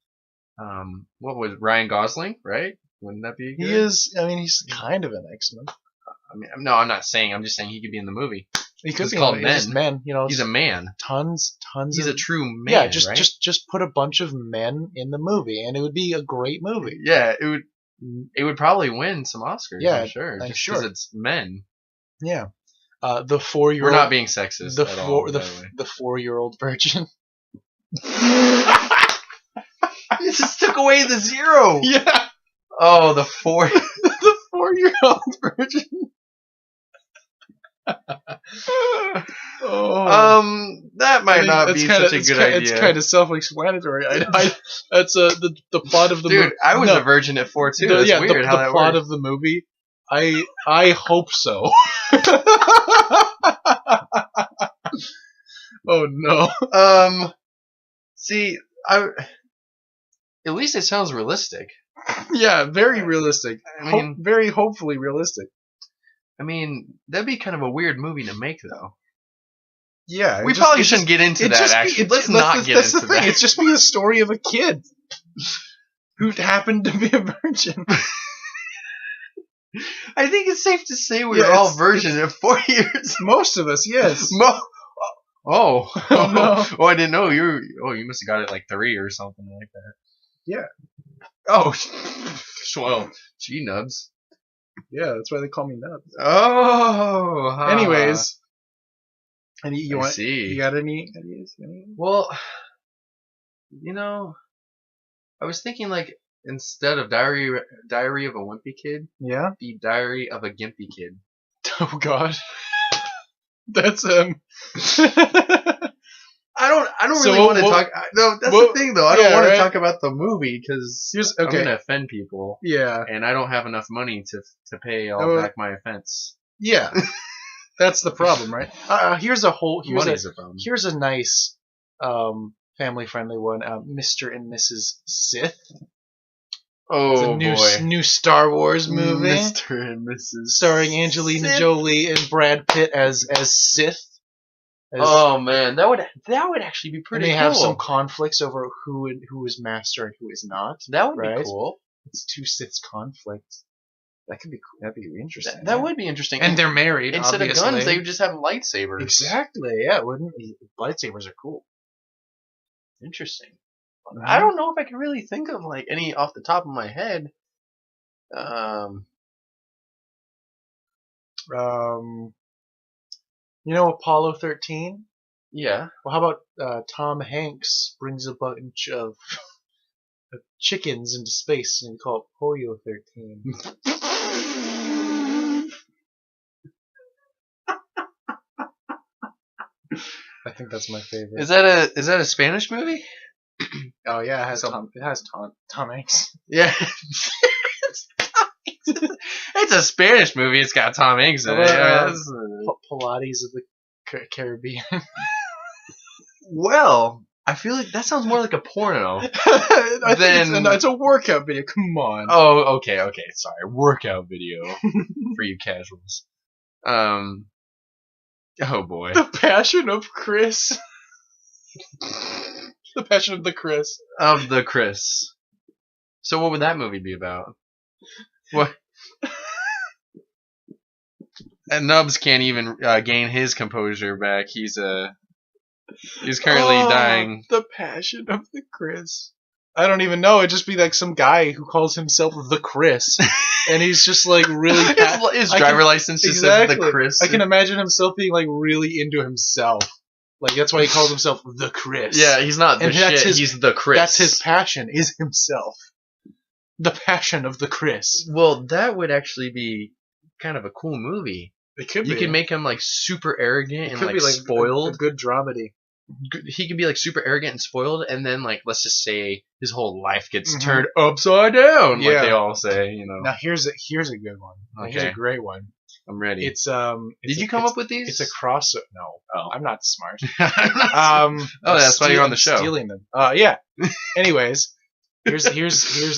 What was Ryan Gosling? Right? Wouldn't that be good? He is. I mean, he's kind of an X-Men. I mean, no, I'm not saying. I'm just saying he could be in the movie. He could It's be called he's just men. He's a man. tons. He's of, a true man. yeah. Just right? just put a bunch of men in the movie, and it would be a great movie. Yeah, it would probably win some Oscars. Yeah, I'm sure. I'm Just sure. 'cause it's men. Yeah. The 4-year-old. We're not being sexist at all. by the way. the 4-year-old virgin. You just took away the zero. Yeah. Oh, the 4. The 4-year-old virgin. Oh. That might not be such a good idea. It's kind of self-explanatory. That's the plot of the movie. Dude, I was a virgin at 4 too. That's weird how the that plot works. of the movie. I hope so. Oh no. See, at least it sounds realistic. Yeah, very realistic. I mean, Very hopefully realistic. that'd be kind of a weird movie to make, though. Yeah, We probably shouldn't get into that. Actually, let's not get that's into the thing. that. It's just be a story of a kid who happened to be a virgin. I think it's safe to say we Yeah, were all it's- virgin at 4 years. Most of us, yes. Oh, Oh, no. Oh, I didn't know you. You must have got it like 3 or something like that. Yeah. Oh, well, gee nubs. Yeah, that's why they call me nuts. Oh. Anyways, you I want? see. You got any ideas? Well, I was thinking like instead of Diary of a Wimpy Kid, Yeah. be Diary of a Gimpy Kid. Oh God. That's I don't So really want to what- talk. No, that's what- the thing though. I don't yeah, want to right. talk about the movie because I'm okay. gonna offend people, Yeah. and I don't have enough money to pay all Oh, back my offense. Yeah. That's the problem, right? Here's a Money's a problem. here's a nice family friendly one. Mr. and Mrs. Sith. It's Oh a boy, new Star Wars movie Mr. and Mrs. starring Angelina Sith. Jolie and Brad Pitt as Sith. Oh man, that would actually be and pretty they cool. have some conflicts over who is master and who is not. That would right? be cool. It's two Siths conflict. That could be cool. That'd be interesting. That would be interesting. And they're married. Instead obviously. of guns, they would just have lightsabers. Exactly. Yeah, wouldn't lightsabers are cool. Interesting. Mhm. I don't know if I can really think of like any off the top of my head. Apollo 13? Yeah. Well, how about Tom Hanks brings a bunch of chickens into space and you call it Pollo 13? I think that's my favorite. Is that a Spanish movie? Oh yeah, it has Tom Hanks. Yeah. It's a Spanish movie. It's got Tom Hanks in it. Yeah, that's- Pilates of the Caribbean. Well, I feel like that sounds more like a porno. I think it's a workout video. Come on. Oh, okay. Sorry, workout video for you casuals. Oh boy. The Passion of Chris. The Passion of the Chris. Of the Chris. So what would that movie be about? What? And Nubs can't even gain his composure back. He's currently dying. The Passion of the Chris. I don't even know. It'd just be like some guy who calls himself the Chris, and he's just like really. His driver license just says the Chris. I can imagine himself being like really into himself. Like that's why he calls himself the Chris. Yeah, he's not the shit. He's the Chris. That's his passion. Is himself. The Passion of the Chris. Well, that would actually be kind of a cool movie. It could be. You can make him like super arrogant and could like be like spoiled. A good dramedy. He can be like super arrogant and spoiled, and then like let's just say his whole life gets turned upside down, like they all say. You know. Now here's a good one. Okay. Here's a great one. I'm ready. Did you come up with these? It's a crossover. No. Oh. I'm not smart. That's why you're on the show. Stealing them. Yeah. Anyways, here's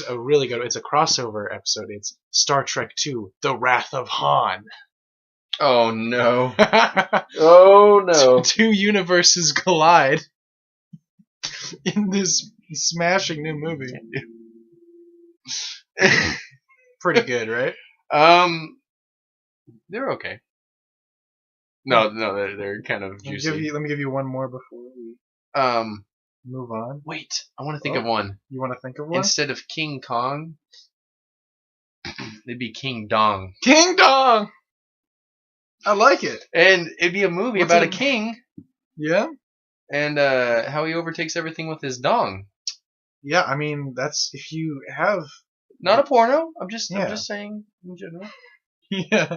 a really good. It's a crossover episode. It's Star Trek II: The Wrath of Han. Oh no. Oh no. Two universes collide in this smashing new movie. Pretty good, right? They're okay. No, they're kind of juicy. Let me give you one more before we move on. Wait, I want to think of one. You want to think of one? Instead of King Kong, it'd be King Dong. King Dong! I like it. And it'd be a movie about a king. Yeah? And how he overtakes everything with his dong. Yeah, I mean, that's if you have... Not a porno. I'm just saying in general. Yeah.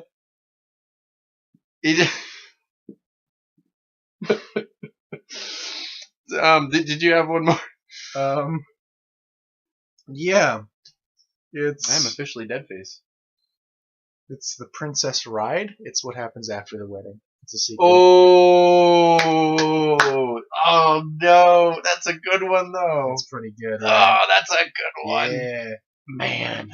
Did you have one more? Yeah. I'm officially Deadface. It's The Princess Ride. It's what happens after the wedding. It's a sequel. Oh no, that's a good one though. That's pretty good. Right? Oh, that's a good one. Yeah. Man,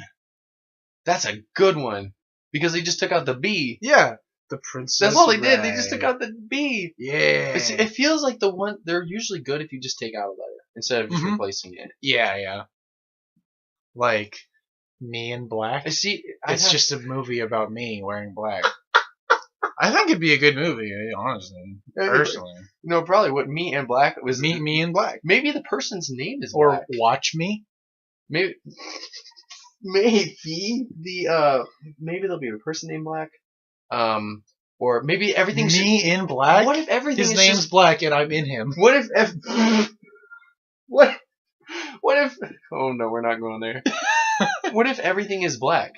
that's a good one because they just took out the B. Yeah. The Princess. That's all they Ride. did. They just took out the B. Yeah. It feels like the one they're usually good if you just take out a letter instead of just replacing it. Yeah. Like Me in Black. It's just a movie about me wearing black. I think it'd be a good movie, honestly. Personally. No, probably what Me in Black was. Me in Black. Maybe the person's name is or Black. Watch Me. Maybe there'll be a person named Black. Or maybe everything's Me in Black. What if everything his is name's just... Black and I'm in him? What if what if oh no, we're not going there. What if everything is black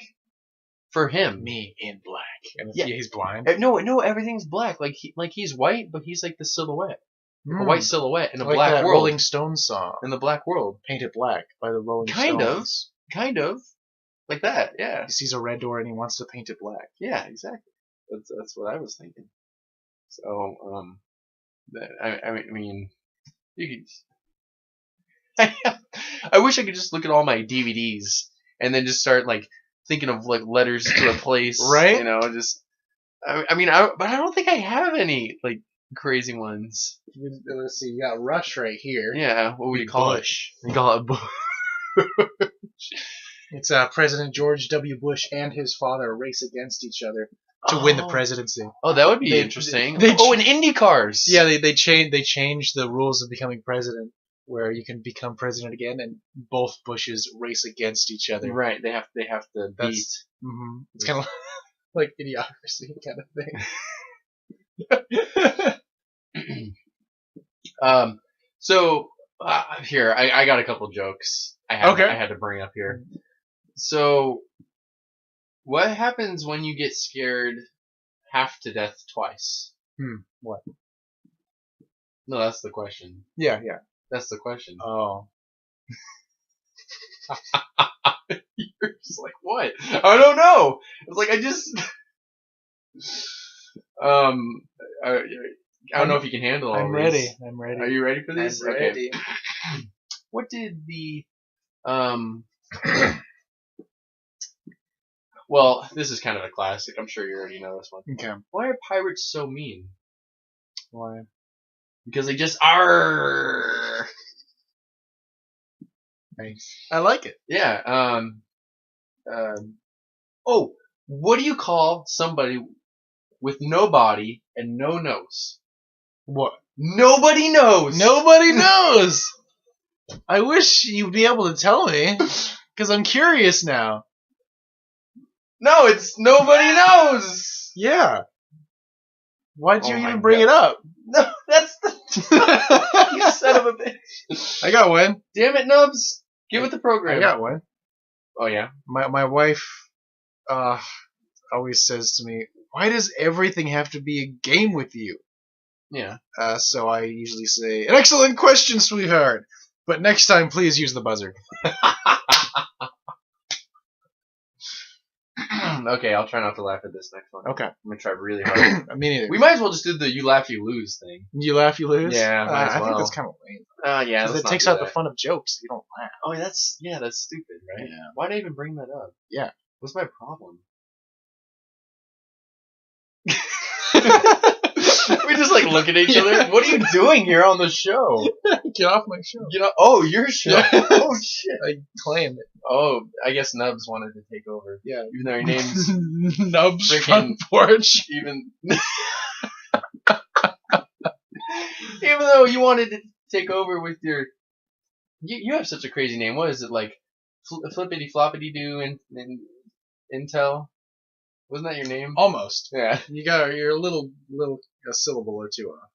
for him? Me in Black. And yeah, he's blind. No, everything's black. Like he's white, but he's like the silhouette, a white silhouette in a like black that world. Rolling Stones song. In the black world, Painted Black by the Rolling Stones. Kind of, like that. Yeah. He sees a red door and he wants to paint it black. Yeah, exactly. That's what I was thinking. So, I mean, you could. I wish I could just look at all my DVDs and then just start like thinking of like letters to a place, right? You know, just. But I don't think I have any like crazy ones. Let's see, you got Rush right here. Yeah, what would you call Bush. it? We call it Bush. It's President George W. Bush and his father race against each other to win the presidency. Oh, that would be interesting. In Indy cars. Yeah, they changed the rules of becoming president, where you can become president again, and both Bushes race against each other. Right, they have to beat. Mm-hmm. It's kind of like Idiocracy kind of thing. So here I got a couple jokes. I had to bring up here. So, what happens when you get scared half to death twice? What? No, that's the question. Yeah. That's the question. Oh. You're just like, what? I don't know. It's like, I just... I don't know if you can handle all I'm these. ready. I'm ready. Are you ready for these? I'm ready. Okay. What did the well, this is kind of a classic. I'm sure you already know this one. Okay. Why are pirates so mean? Why? Because they just are. Nice. I like it. Yeah. Oh, what do you call somebody with no body and no nose? What? Nobody knows. Nobody knows. I wish you'd be able to tell me, because I'm curious now. No, it's nobody knows. Yeah. Why'd you Oh my even bring God. it up? No, that's the you son of a bitch. I got one. Damn it, Nubs. Get with the program. I got one. Oh yeah. My wife always says to me, "Why does everything have to be a game with you?" Yeah. So I usually say, "An excellent question, sweetheart. But next time, please use the buzzer." Okay, I'll try not to laugh at this next one. Okay. I'm gonna try really hard. Me neither. We might as well just do the you laugh, you lose thing. You laugh, you lose. Yeah, might as I think well. that's kind of lame. Yeah, Because let's it not takes do out the that. fun of jokes. You don't laugh. Oh, that's stupid, right? Yeah. Why'd I even bring that up? Yeah. What's my problem? We just like look at each other. What are you doing here on the show? Get off my show. Oh, your show. Yeah. Oh shit. I claim it. Oh, I guess Nubs wanted to take over. Yeah. Even though your name's Nubs freaking- front porch. even even though you wanted to take over with your you have such a crazy name. What is it, like flippity floppity doo and Intel? Wasn't that your name? Almost. Yeah. You're a little a syllable or two off.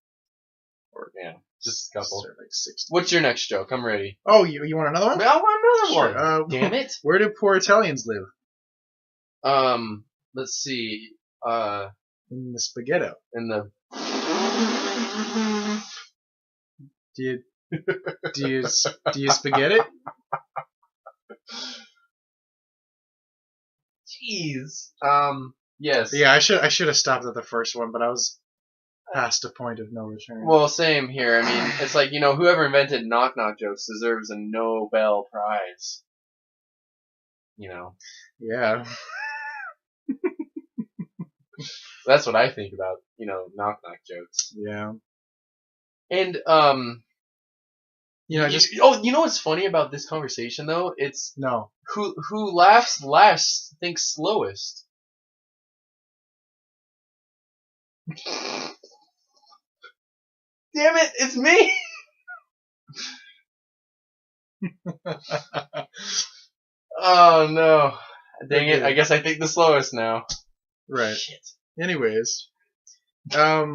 Or yeah, just a couple. Like 60. What's your next joke? I'm ready. Oh, you want another one? I want another Sure. one. Damn it. Where do poor Italians live? Let's see. In the spaghetto. In the Do you spaghetti? Jeez. Yes. Yeah, I should have stopped at the first one, but I was past a point of no return. Well, same here. I mean, it's like, whoever invented knock knock jokes deserves a Nobel Prize. Yeah. That's what I think about, knock knock jokes. Yeah. And You know, what's funny about this conversation though? It's no. who laughs last thinks slowest. Damn it, it's me. Oh no. Dang it, I guess I think the slowest now. Right. Shit. Anyways, I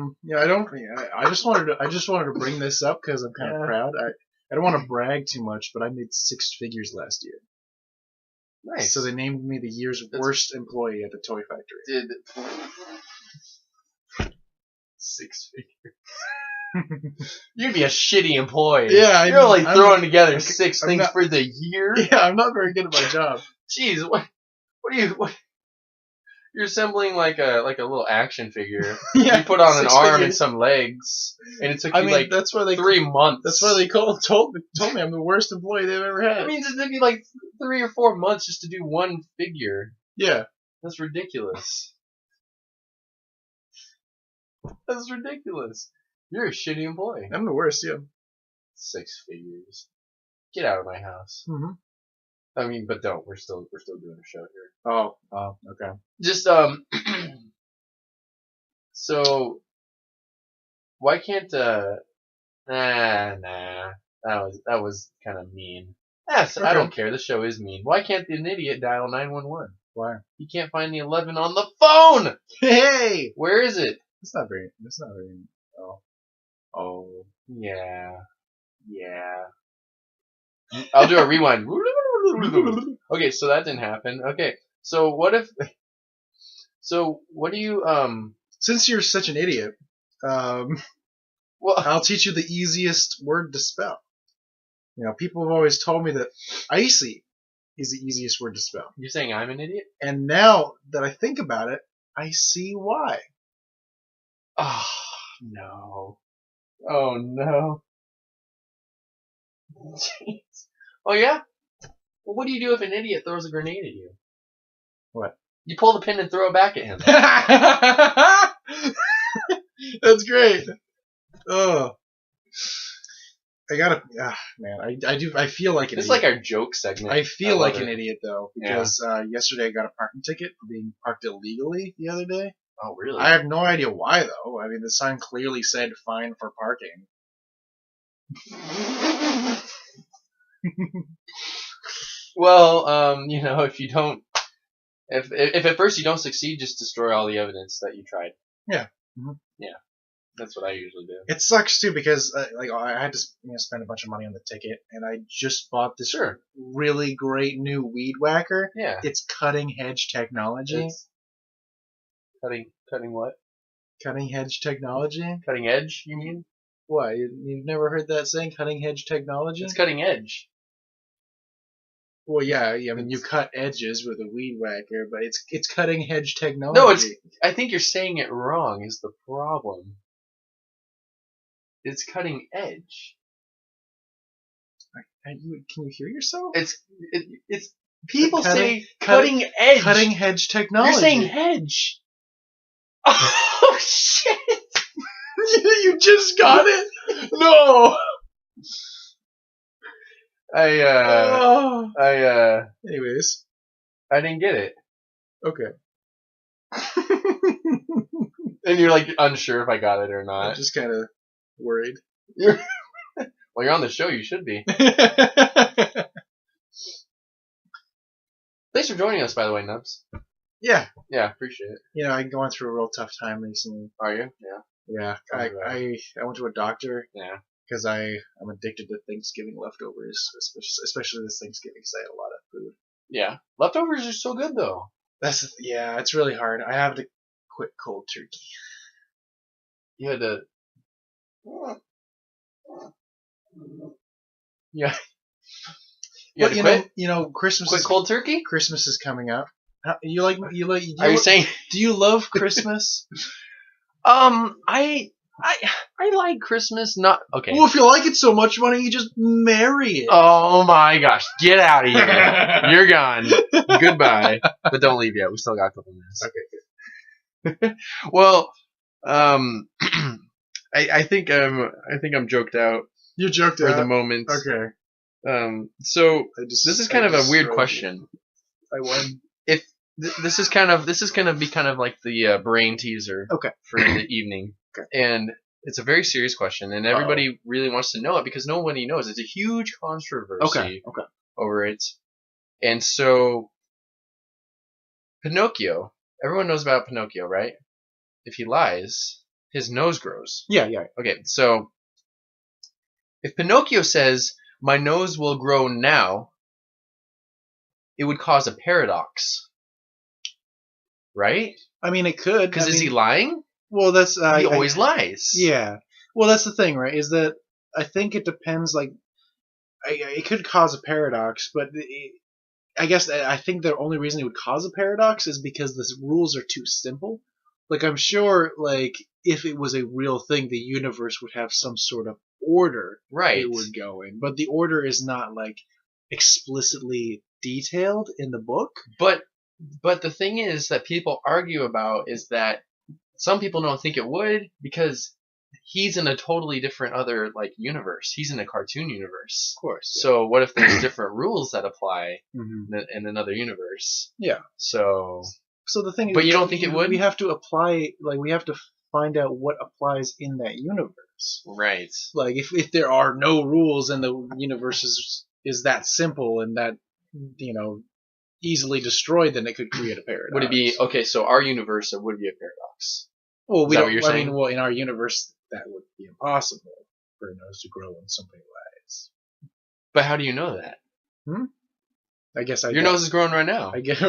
just wanted to bring this up because I'm kind of proud. I don't want to brag too much, but I made 6 figures last year. Nice. So they named me the year's worst employee at the toy factory. Did 6 figures. You'd be a shitty employee. Yeah, you're only throwing together okay, 6 I'm things not- for the year. Yeah, I'm not very good at my job. Jeez, what are you? You're assembling like a little action figure. Yeah, You put on an 6 arm and figures. some legs, and it took I you mean, like that's why they 3 months. That's why they told me I'm the worst employee they've ever had. That means it took you like 3 or 4 months just to do one figure. Yeah. That's ridiculous. That's ridiculous. You're a shitty employee. I'm the worst, yeah. 6 figures. Get out of my house. Mm-hmm. I mean, but don't. We're still doing a show here. Oh, okay. Just so why can't nah that was kind of mean. Yes, I Okay. don't care. The show is mean. Why can't an idiot dial 911? Why? He can't find the 11 on the phone. Hey! Where is it? That's not very. Oh. Yeah. I'll do a rewind. Okay, so that didn't happen. Okay, so what if? So what do you Since you're such an idiot, Well, I'll teach you the easiest word to spell. People have always told me that icy is the easiest word to spell. you're saying I'm an idiot? And now that I think about it, I see why. Oh, no. Oh no. Jeez. Oh yeah? Well, what do you do if an idiot throws a grenade at you? What? You pull the pin and throw it back at him. That's great. Oh. I gotta, man. I feel like an It's idiot. like our joke segment. I feel love like it. an idiot though, because yesterday I got a parking ticket for being parked illegally the other day. Oh really? I have no idea why though. I mean, the sign clearly said "fine for parking." Well, you know, if if at first you don't succeed, just destroy all the evidence that you tried. Yeah. Mm-hmm. Yeah. That's what I usually do. It sucks too because like I had to spend a bunch of money on the ticket, and I just bought this really great new weed whacker. Yeah. It's cutting edge technology. It's cutting what? Cutting edge technology. Cutting edge? You mean? What? You've never heard that saying? Cutting edge technology. It's cutting edge. Well, yeah. I mean, you cut edges with a weed whacker, but it's cutting edge technology. No, I think you're saying it wrong. Is the problem? It's cutting edge. Can you hear yourself? It's people say cutting edge. Cutting edge technology. You're saying hedge. Oh shit! You just got it. No. Anyways, I didn't get it. okay. And you're like unsure if I got it or I'm not. just kind of worried. Well, you're on the show. You should be. Thanks for joining us, by the way, Nubs. Yeah. Yeah, appreciate it. You know, I'm going through a real tough time recently. Are you? Yeah. Yeah. Tell me about I went to a doctor. Yeah. Because I'm addicted to Thanksgiving leftovers, especially this Thanksgiving because I had a lot of food. Yeah. Leftovers are so good, though. Yeah, it's really hard. I have to quit cold turkey. You had to. Yeah. But you know, Christmas. Quit cold turkey? Christmas is coming up. Are you saying? Do you love Christmas? I like Christmas. Not okay. Well, if you like it so much, why don't you just marry it? Oh my gosh! Get out of here! You're gone. Goodbye. But don't leave yet. We still got a couple minutes. Okay. Well, I think I'm joked out. You're joked for out the moment. Okay. So this is kind of a weird question. I won. If this is gonna be kind of like the brain teaser. Okay. For the evening. Okay. And it's a very serious question, and everybody really wants to know it because nobody knows. It's a huge controversy over it. And so, Pinocchio, everyone knows about Pinocchio, right? If he lies, his nose grows. Yeah. Okay, so if Pinocchio says, "My nose will grow now," it would cause a paradox. Right? I mean, it could. Because is he lying? Well, that's he always lies. Yeah. Well, that's the thing, right? Is that I think it depends. Like, it could cause a paradox, but I think the only reason it would cause a paradox is because the rules are too simple. Like, I'm sure, like, if it was a real thing, the universe would have some sort of order it would go in. But the order is not, like, explicitly detailed in the book. But the thing is that people argue about is that some people don't think it would because he's in a totally different other like universe. He's in a cartoon universe. Of course. Yeah. So what if there's different rules that apply in another universe? Yeah. So the thing is, but you don't think it would? We have to apply, like, we have to find out what applies in that universe. Right. Like, if there are no rules and the universe is that simple and that, you know, easily destroyed, then it could create a paradox. Would it be okay? So our universe, it would be a paradox. Well, is that what you're saying? I mean, well, in our universe, that would be impossible for a nose to grow when somebody lies. But how do you know that? I guess your nose is growing right now. I guess.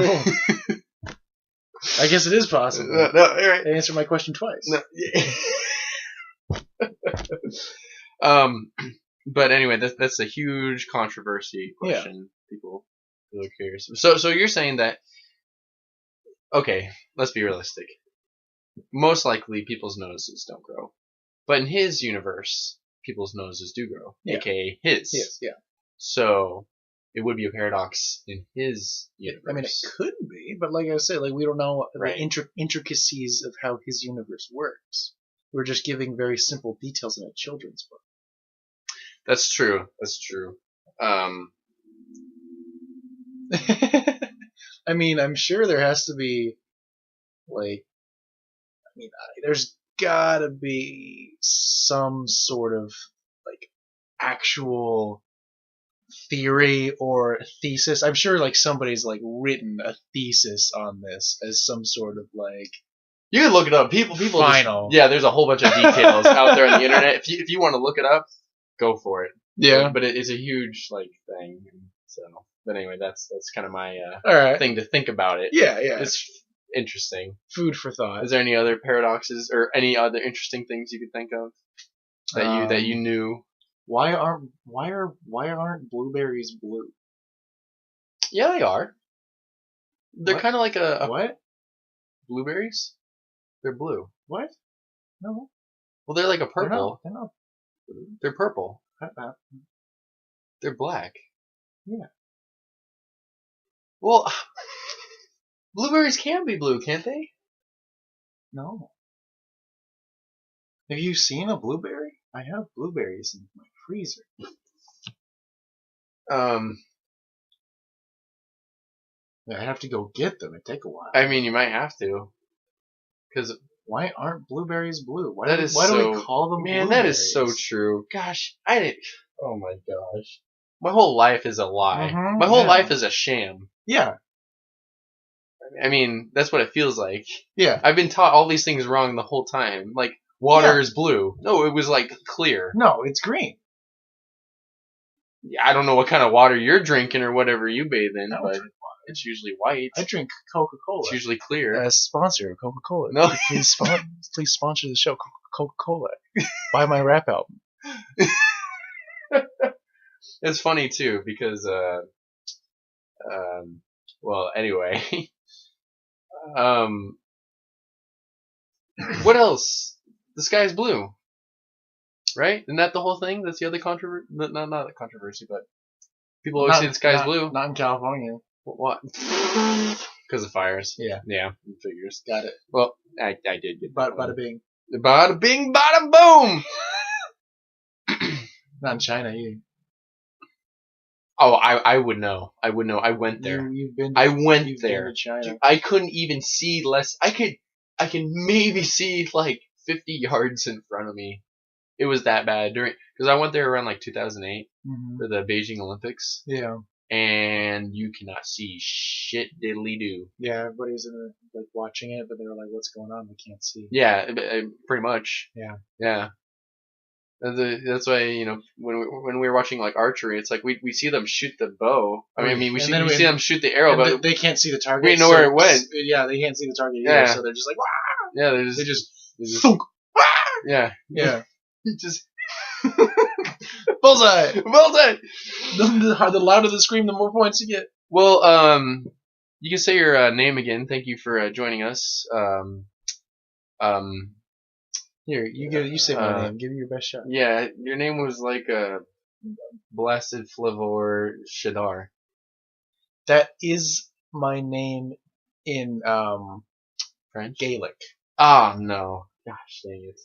I guess it is possible. No, all right. Answer my question twice. No. But anyway, that's a huge controversy question. Yeah. People are curious. So you're saying that? Okay, let's be realistic. Most likely, people's noses don't grow. But in his universe, people's noses do grow, aka his. Yes, yeah. So it would be a paradox in his universe. I mean, it could be, but like I said, like we don't know Right. the intricacies of how his universe works. We're just giving very simple details in a children's book. That's true. That's true. I mean, I'm sure there has to be, like, there's gotta be some sort of, like, actual theory or thesis. I'm sure, like, somebody's, like, written a thesis on this as some sort of, like, You can look it up. People. Final. There's a whole bunch of details out there on the internet. If you want to look it up, go for it. yeah. But it's a huge thing. So, but anyway, that's kind of my All right. thing to think about it. Yeah. It's interesting. Food for thought. Is there any other paradoxes or any other interesting things you could think of that you knew? Why aren't blueberries blue? Yeah, they are. They're What? kind of like a What? blueberries. They're blue. What? No. Well, they're like a purple. They're not. They're purple. Not. They're black. Yeah. Well, blueberries can be blue, can't they? No. Have you seen a blueberry? I have blueberries in my freezer. I have to go get them. It take a while. I mean, you might have to, because Why aren't blueberries blue? Why That do is why do so- we call them man, blueberries? that is so true. Gosh, I didn't. Oh my gosh, my whole life is a lie. Mhm, My whole yeah. life is a sham. Yeah. I mean, that's what it feels like. Yeah. I've been taught all these things wrong the whole time. Like water Yeah. is blue. No, it was like clear. No, it's green. I don't know what kind of water you're drinking or whatever you bathe in, I don't but drink it's usually white. I drink Coca-Cola. It's usually clear. Sponsor of Coca-Cola. No. Please sponsor the show. Coca-Cola. Buy my rap album. It's funny too because well, anyway. What else? The sky's blue. Right? Isn't that the whole thing? That's the other controversy. Not the controversy, but people always say the sky's blue. Not in California. What? Because of fires. Yeah. Yeah, figures. Got it. Well, I did get that. Bada bing. Bada bing, bada boom! Not in China either. Oh, I would know. I would know. I went there. You've been. I went you've there. Been to China. I couldn't even see less. I can maybe see like 50 yards in front of me. It was that bad because I went there around like 2008 Mhm. for the Beijing Olympics, Yeah. and you cannot see shit diddly do. Yeah. Everybody's like watching it, but they were like, "What's going on? We can't see." Yeah, pretty much. Yeah. Yeah. That's why when we were watching like archery, it's like we see them shoot the bow. I mean we And see then we see them shoot the arrow, And but they can't see the target. we know where it went. Yeah, they can't see the target Yeah. either, so they're just like, "Wah!" yeah, They just thunk. Yeah, yeah. you just Bullseye. well done. The louder the scream, the more points you get. Well, you can say your name again. Thank you for joining us. Here, you say my name. Give me your best shot. Yeah, your name was like Blasted Flavor Shadar. That is my name in French? Gaelic. Oh no! Gosh dang it!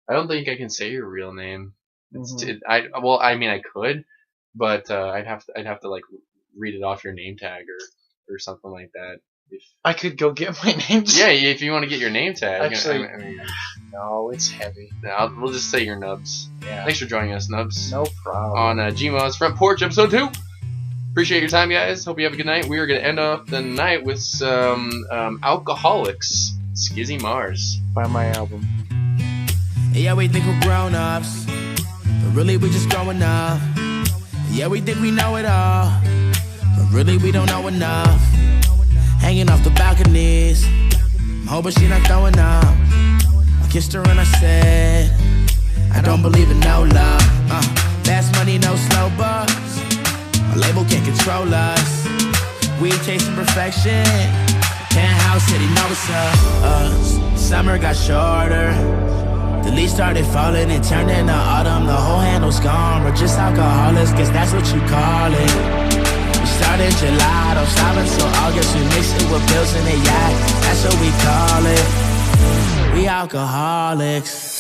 I don't think I can say your real name. Mhm. I mean I could, but I'd have to like read it off your name tag or something like that. I could go get my name. Yeah, if you want to get your name tag. Actually, I mean, no, it's heavy. we'll just say your Nubs. Yeah. Thanks for joining us, Nubs. No problem. On Gmod's Front Porch episode 2. Appreciate your time, guys. Hope you have a good night. We are going to end off the night with some Alcoholics, Skizzy Mars. Buy my album. Yeah, we think we're grown-ups, but really we just growing up. Yeah, we think we know it all, but really we don't know enough. Hanging off the balconies, I'm hoping she not throwing up. I kissed her and I said, I don't believe in no love. Fast money, no slow bucks. My label can't control us. We chasing perfection. Penthouse city, know what's up. Summer got shorter. The leaves started falling and turned into autumn. The whole handle's gone. We're just alcoholics, guess that's what you call it. We started July, don't stop until August. We mix it with pills in the yacht, that's what we call it. We alcoholics.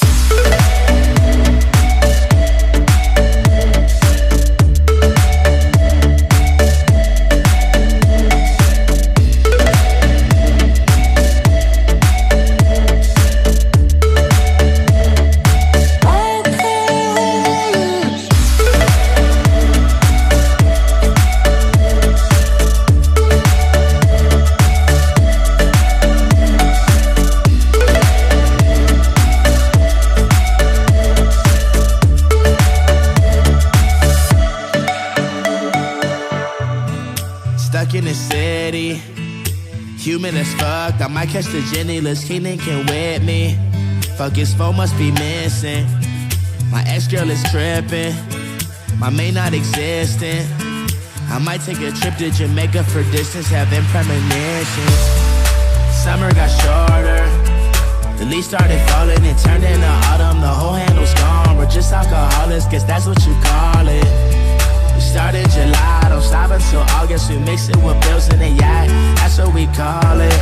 Stuck in the city, human as fuck. I might catch the Jenny, Liz Keenan can with me. Fuck his phone must be missing. My ex-girl is tripping, my main not existent. I might take a trip to Jamaica for distance, having premonitions. Summer got shorter, the leaves started falling and turned into autumn. The whole handle's gone, we're just alcoholics, guess that's what you call it. We started July, don't stop until August. We mix it with bills in the yacht, that's what we call it.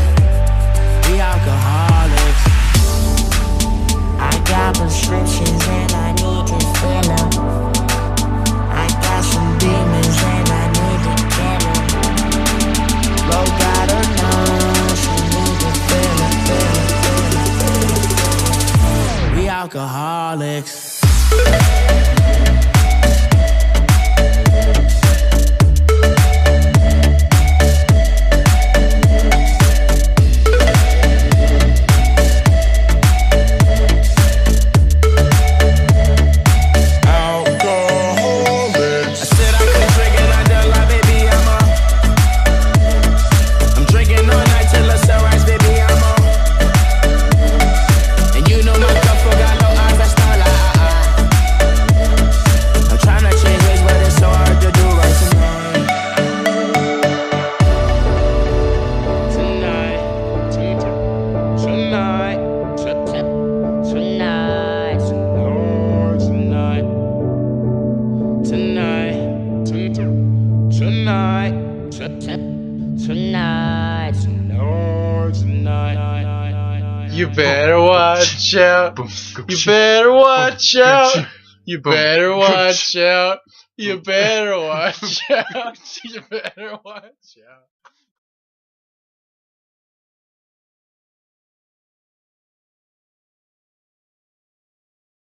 We alcoholics. I got prescriptions and I need to fill them. I got some demons and I need to kill them. Low got a nose, she need to fill it. We alcoholics. You better watch out. You better watch out. You better watch out. You better watch out. You better watch out.